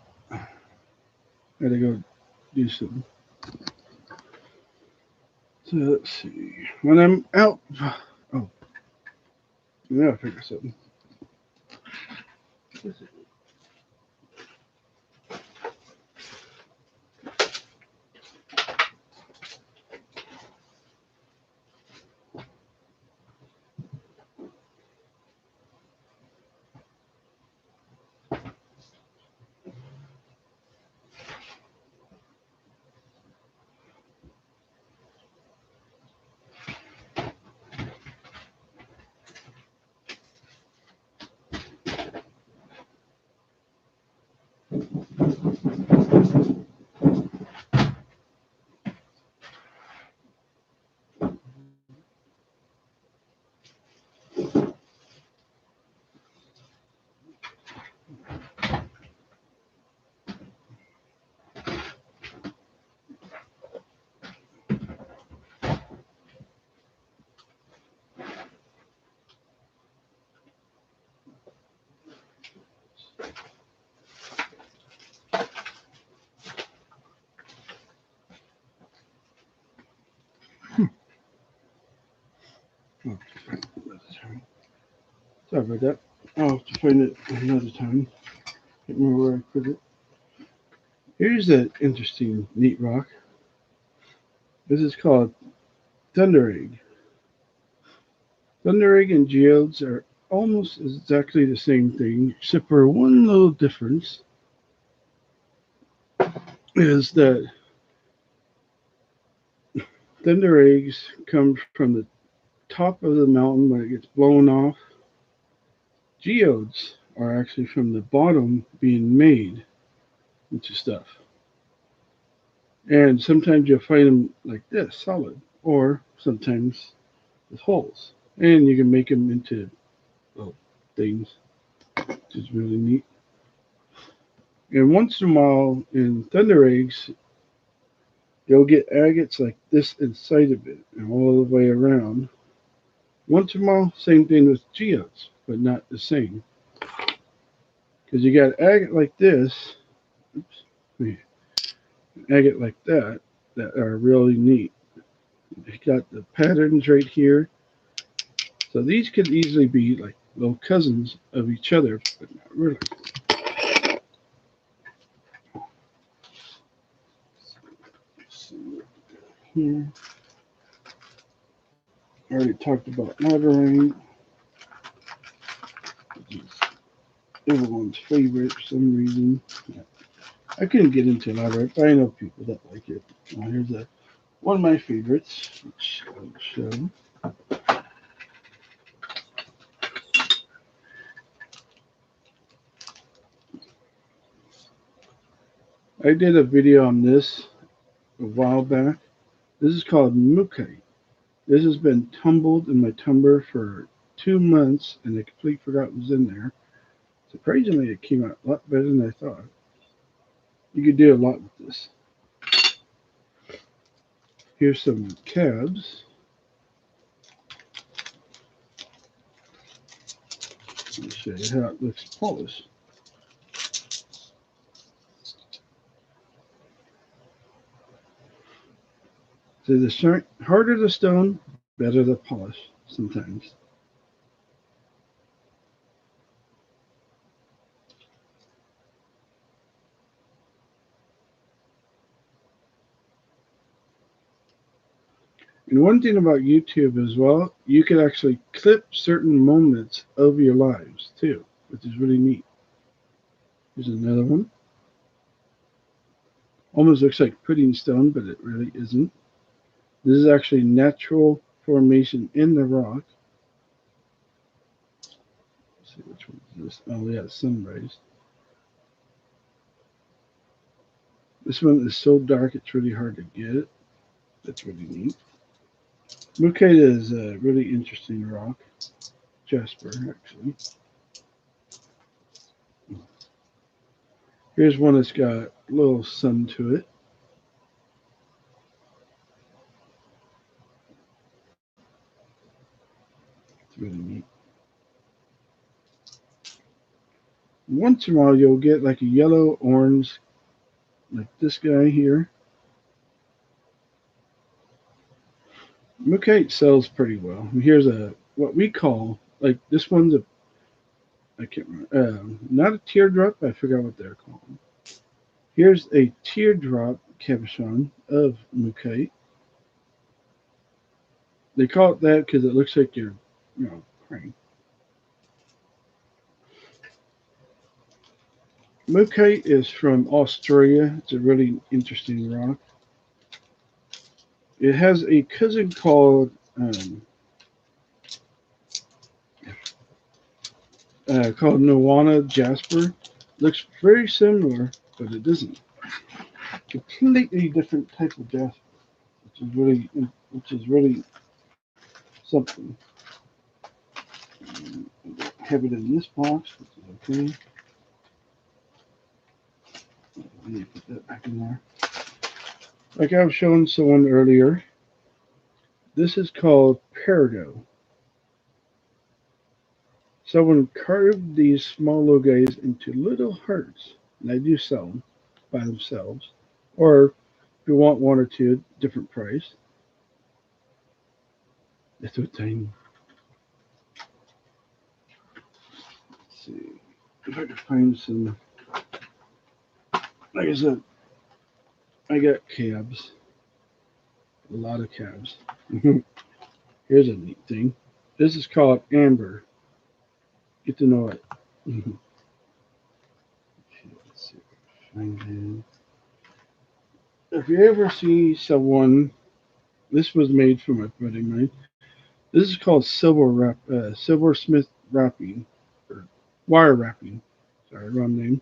Gotta go do something. So let's see. When I'm out, oh, now I figure something. What is it? Oh, sorry about that. I'll have to find it another time. Can't remember where I put it. Here's an interesting, neat rock. This is called Thunder Egg. Thunder Egg and geodes are almost exactly the same thing, except for one little difference is that thunder eggs come from the top of the mountain when it gets blown off. Geodes are actually from the bottom being made into stuff. And sometimes you'll find them like this, solid, or sometimes with holes. And you can make them into little things, which is really neat. And once in a while in thunder eggs, you'll get agates like this inside of it and all the way around. Once in a while, same thing with geodes, but not the same. Because you got agate like this, agate like that, that are really neat. You got the patterns right here. So these could easily be like little cousins of each other, but not really. Here. I already talked about Lavery, which is everyone's favorite for some reason. I couldn't get into Lavery, but I know people that like it. Here's one of my favorites, which I'll show. I did a video on this a while back. This is called Mukai. This has been tumbled in my tumbler for 2 months, and I completely forgot it was in there. Surprisingly, it came out a lot better than I thought. You could do a lot with this. Here's some cabs. Let me show you how it looks polished. So the harder the stone, better the polish sometimes. And one thing about YouTube as well, you can actually clip certain moments of your lives too, which is really neat. Here's another one. Almost looks like pudding stone, but it really isn't. This is actually natural formation in the rock. Let's see which one is this. Oh yeah, sunrise. This one is so dark it's really hard to get. That's really neat. Mukai is a really interesting rock. Jasper, actually. Here's one that's got a little sun to it. It's really neat. Once in a while, you'll get like a yellow, orange, like this guy here. Mookite sells pretty well. Here's a what we call like this one's a I can't remember not a teardrop. I forgot what they're called. Here's a teardrop cabochon of Mookite. They call it that because it looks like you're crying. Mookite is from Australia. It's a really interesting rock. It has a cousin called Nirvana Jasper. Looks very similar, but it doesn't. Completely different type of jasper, which is really something. Have it in this box, which is okay. Let me put that back in there. Like I was showing someone earlier, this is called Peridot. Someone carved these small little guys into little hearts, and I do sell them by themselves. Or if you want one or two, different price. It's so tiny. Let's see if I can find some. Like I said, I got cabs. A lot of cabs. Here's a neat thing. This is called amber. Get to know it. Let's see if I can find it. If you ever see someone, this was made for my buddy of mine. This is called silversmith wrapping, or wire wrapping. Sorry, wrong name.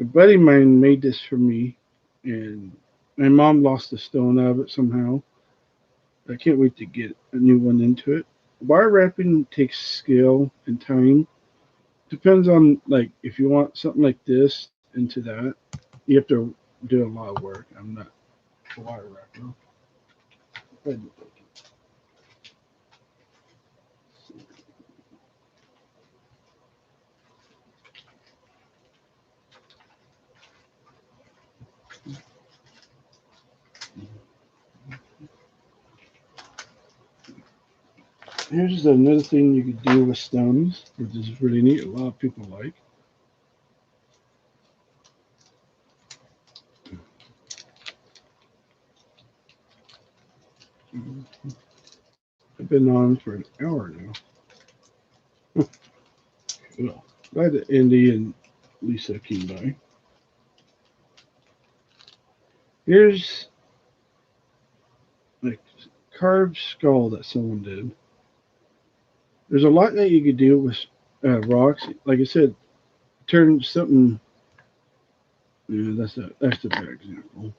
A buddy of mine made this for me, and my mom lost a stone out of it somehow. I can't wait to get a new one into it. Wire wrapping takes skill and time. Depends on like if you want something like this into that, you have to do a lot of work. I'm not a wire wrapper. Here's another thing you could do with stones, which is really neat. A lot of people like. I've been on for an hour now. Well, glad that Andy and Lisa came by. Here's like carved skull that someone did. There's a lot that you could do with rocks. Like I said, turn something. Yeah, that's a bad example.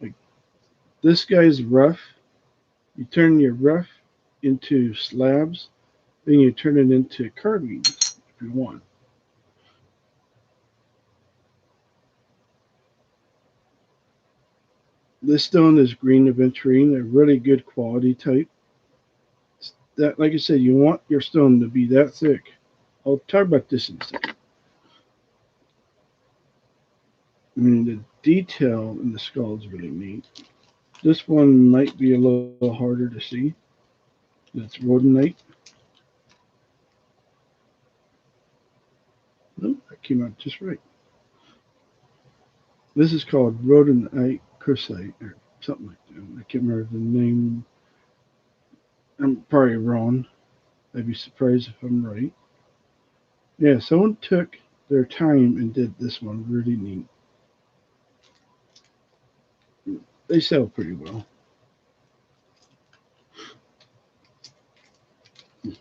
Like this guy's rough. You turn your rough into slabs, then you turn it into carvings if you want. This stone is green aventurine, a really good quality type. That, like I said, you want your stone to be that thick. I'll talk about this in a second. I mean, the detail in the skull is really neat. This one might be a little harder to see. It's rhodonite. Oh, that came out just right. This is called rhodonite cursite or something like that. I can't remember the name. I'm probably wrong. I'd be surprised if I'm right. Yeah, someone took their time and did this one really neat. They sell pretty well. Let's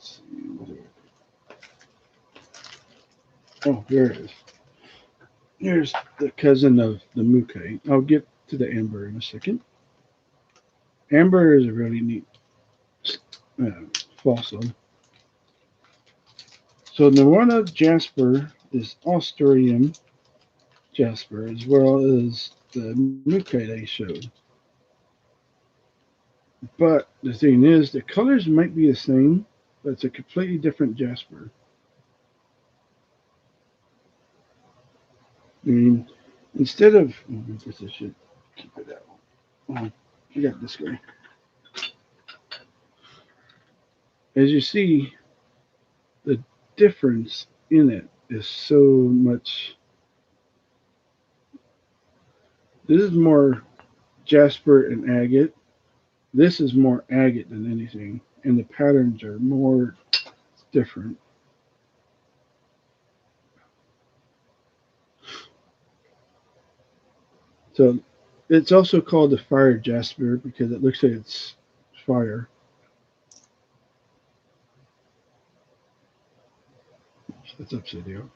see. Oh, there it is. Here's the cousin of the Mookite. I'll get to the amber in a second. Amber is a really neat fossil. So Nirvana Jasper is Australian Jasper as well as the Mookite I showed. But the thing is, the colors might be the same, but it's a completely different jasper. I mean, instead of, I guess I should keep it out. Oh, I got this guy. As you see, the difference in it is so much. This is more jasper and agate. This is more agate than anything, and the patterns are more different. So it's also called the fire jasper because it looks like it's fire. That's upside down.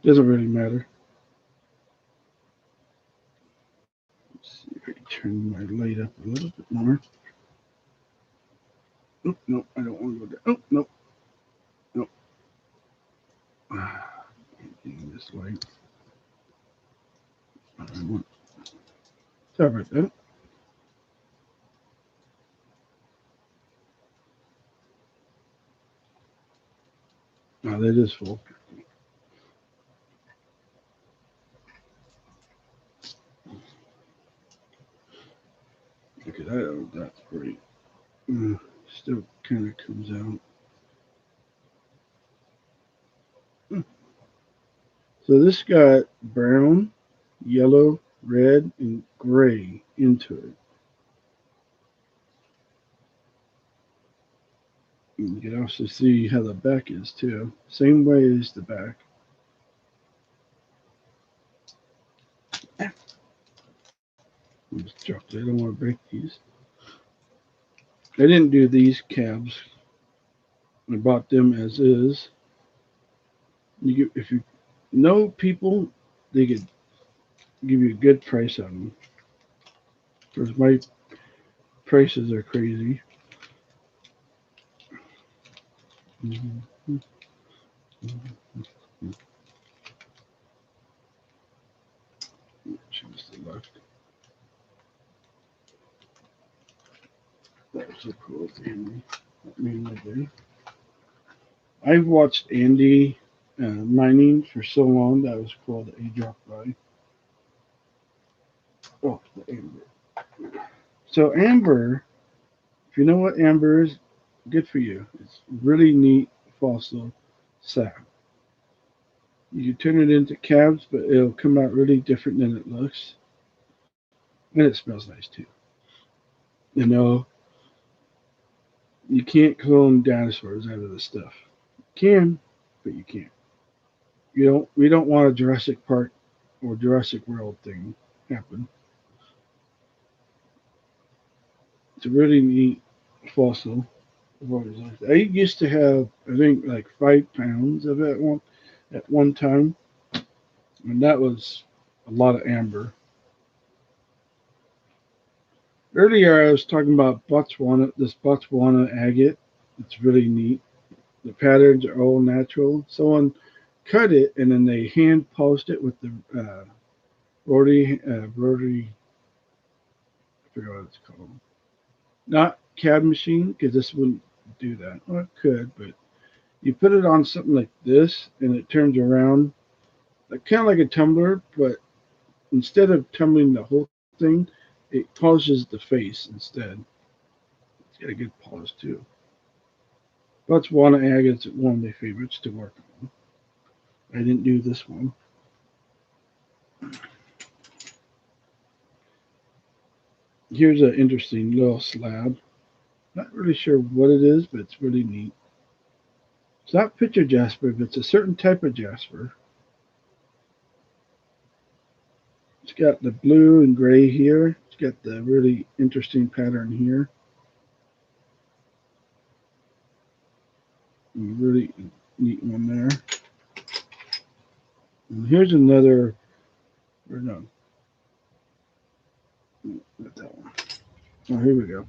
Doesn't really matter. Let's see if I can turn my light up a little bit more. Oh, no, I don't want to go there. Oh, no, no. Getting this light. Sorry about that. Oh, that is full. Okay, that's great. Still kind of comes out. So this got brown, yellow, red, and gray into it. You can also see how the back is too. Same way as the back. I just dropped it. I don't want to break these. I didn't do these cabs. I bought them as is. If you know people, they could give you a good price on them. Because my prices are crazy. Mm-hmm. Choose the left. That was so cool with Andy. That made my day. I've watched Andy mining for so long that I was called a drop by. Oh, the amber. So amber, if you know what amber is, good for you. It's really neat fossil sap. You can turn it into cabs, but it'll come out really different than it looks. And it smells nice too. You know, you can't clone dinosaurs out of this stuff. You can, but you can't. We don't want a Jurassic Park or Jurassic World thing happen. It's a really neat fossil. I've always liked it. I used to have, I think, like 5 pounds of it at one time, and that was a lot of amber. Earlier, I was talking about Botswana, this Botswana agate. It's really neat. The patterns are all natural. Someone cut it and then they hand polished it with the rotary, I forget what it's called. Not CAD machine, because this wouldn't do that. Well, it could, but you put it on something like this and it turns around, like, kind of like a tumbler, but instead of tumbling the whole thing, it polishes the face instead. It's got a good polish too. Botswana agate's one of my favorites to work on. I didn't do this one. Here's an interesting little slab. Not really sure what it is, but it's really neat. It's not picture jasper, but it's a certain type of jasper. It's got the blue and gray here. It's got the really interesting pattern here. Really neat one there. And here's another, or no, not that one. Oh, here we go.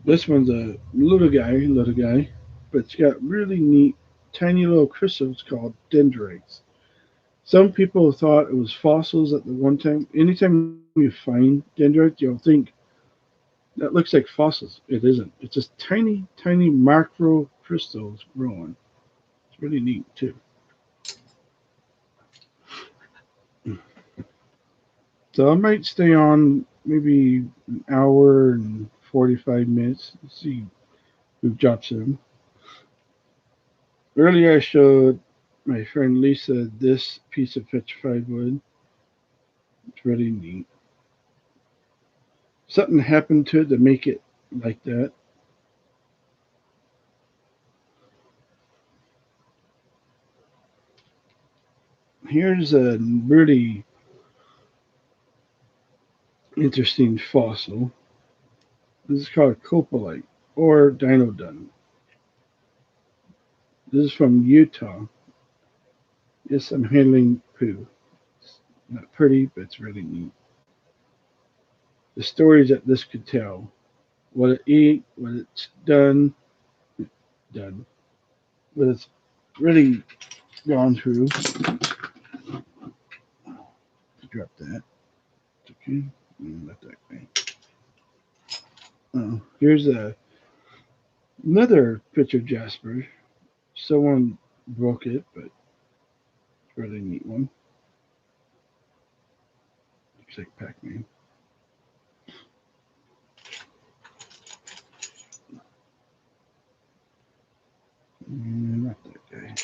This one's a little guy, but it's got really neat, tiny little crystals called dendrites. Some people thought it was fossils at the one time. Anytime you find dendrites, you'll think That looks like fossils. It isn't. It's just tiny, tiny macro crystals growing. It's really neat too. So I might stay on maybe an hour and 45 minutes. Let's see who drops in. Earlier I showed my friend Lisa this piece of petrified wood. It's really neat. Something happened to it to make it like that. Here's a really interesting fossil. This is called Copalite or Dinodon. This is from Utah. Yes, I'm handling poo. It's not pretty, but it's really neat. The stories that this could tell. What it ate, what it's done, what it's really gone through. Drop that. It's okay. Let that go. Oh, here's another picture of Jasper. Someone broke it, but it's a really neat one. Looks like Pac-Man. Not that guy.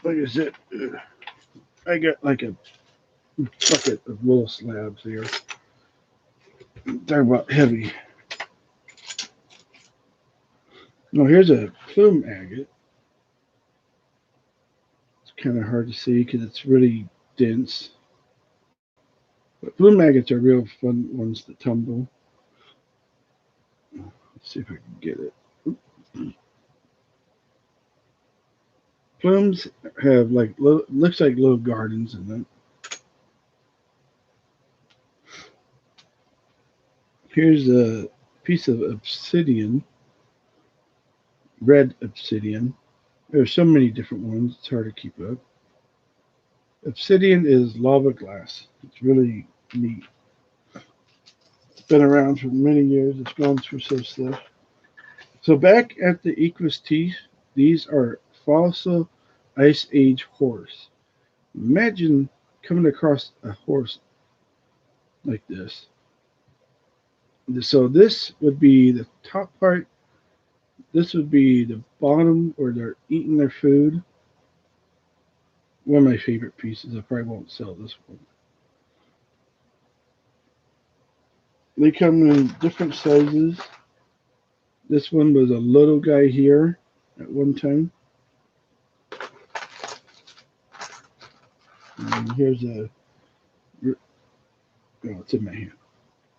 Like I said, I got like a bucket of little slabs here. Talking about heavy. Now here's a plume agate. It's kind of hard to see because it's really dense. But plume agates are real fun ones to tumble. Let's see if I can get it. Plumes have like looks like little gardens in them. Here's a piece of obsidian, red obsidian. There's so many different ones, it's hard to keep up. Obsidian is lava glass. It's really neat. It's been around for many years. It's gone through some stuff. So back at the Equus teeth, these are fossil ice age horse. Imagine coming across a horse like this. So this would be the top part. This would be the bottom where they're eating their food. One of my favorite pieces. I probably won't sell this one. They come in different sizes. This one was a little guy here at one time. And here's a, oh, it's in my hand.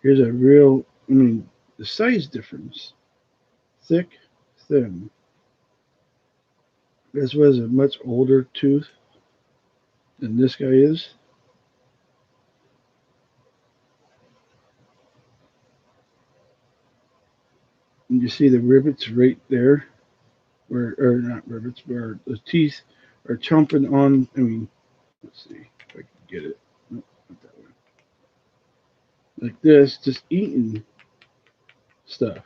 Here's a real, the size difference. Thick, thin. This was a much older tooth than this guy is. And you see the rivets right there, or not rivets, where the teeth are chomping on. Let's see if I can get it. Nope, not that way. Like this, just eating stuff.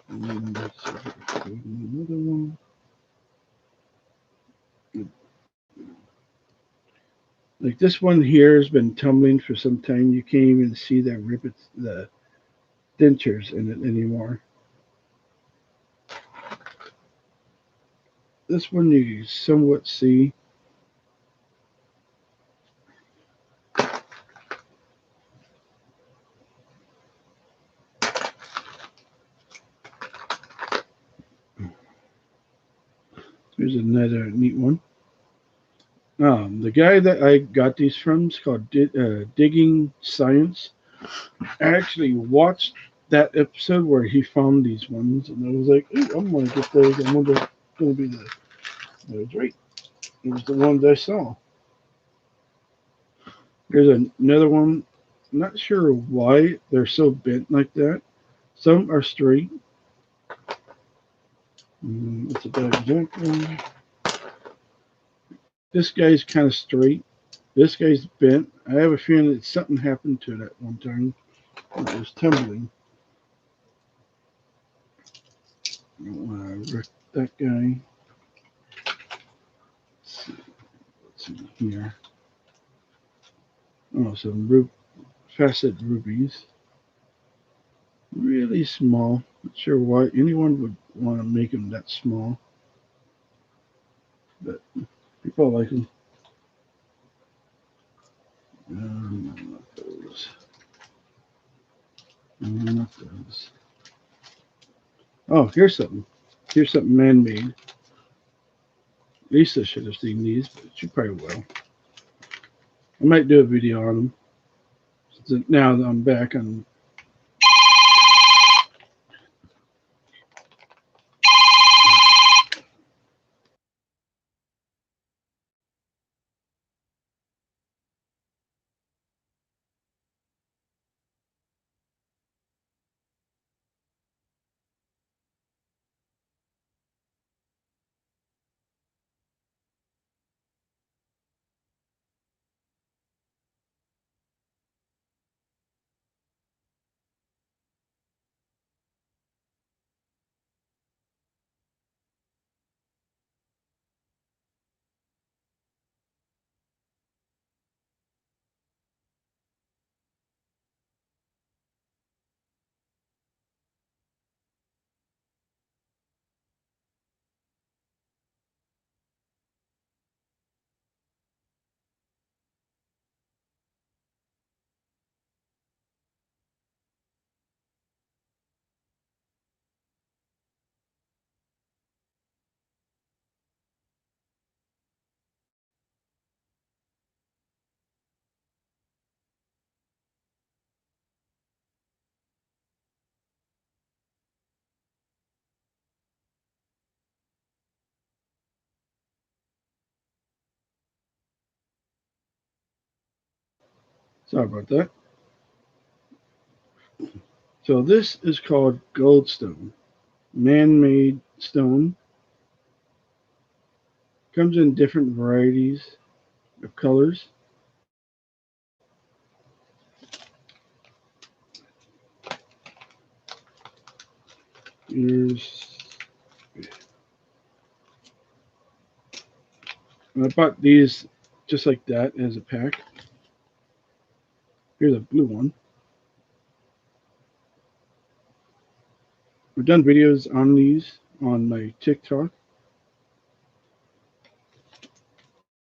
And then let's see if I can do another one. Like this one here has been tumbling for some time. You can't even see the rivets, the dentures in it anymore. This one you can somewhat see. Here's another neat one. The guy that I got these from is called Digging Science. I actually watched that episode where he found these ones, and I was like, "Ooh, I'm gonna get those. I wonder if gonna be the." That was right. It was the ones I saw. There's another one. I'm not sure why they're so bent like that. Some are straight. It's a bad example. This guy's kind of straight. This guy's bent. I have a feeling that something happened to it at one time. It was tumbling. I don't want to wreck that guy. Let's see what's in here. Oh, some facet rubies. Really small. Not sure why anyone would want to make them that small. But people like them. Not those. Not those. Oh, here's something. Here's something man-made. Lisa should have seen these, but she probably will. I might do a video on them. So now that I'm back on. Sorry about that. So this is called Goldstone. Man-made stone. Comes in different varieties of colors. Here's, I bought these just like that as a pack. Here's a blue one. I've done videos on these on my TikTok.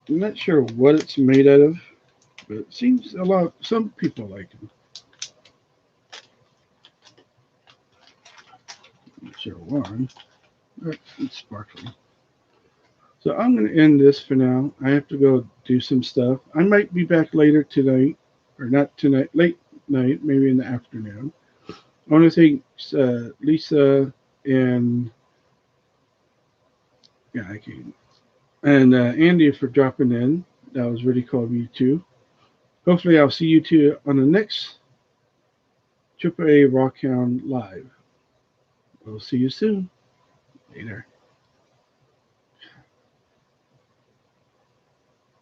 I'm not sure what it's made out of, but it seems some people like them. Not sure why. But it's sparkling. So I'm going to end this for now. I have to go do some stuff. I might be back later tonight, or not tonight, late night, maybe in the afternoon. I want to thank Lisa and Andy for dropping in. That was really cool of you too. Hopefully I'll see you two on the next AAA Rockhound Live. We'll see you soon. Later.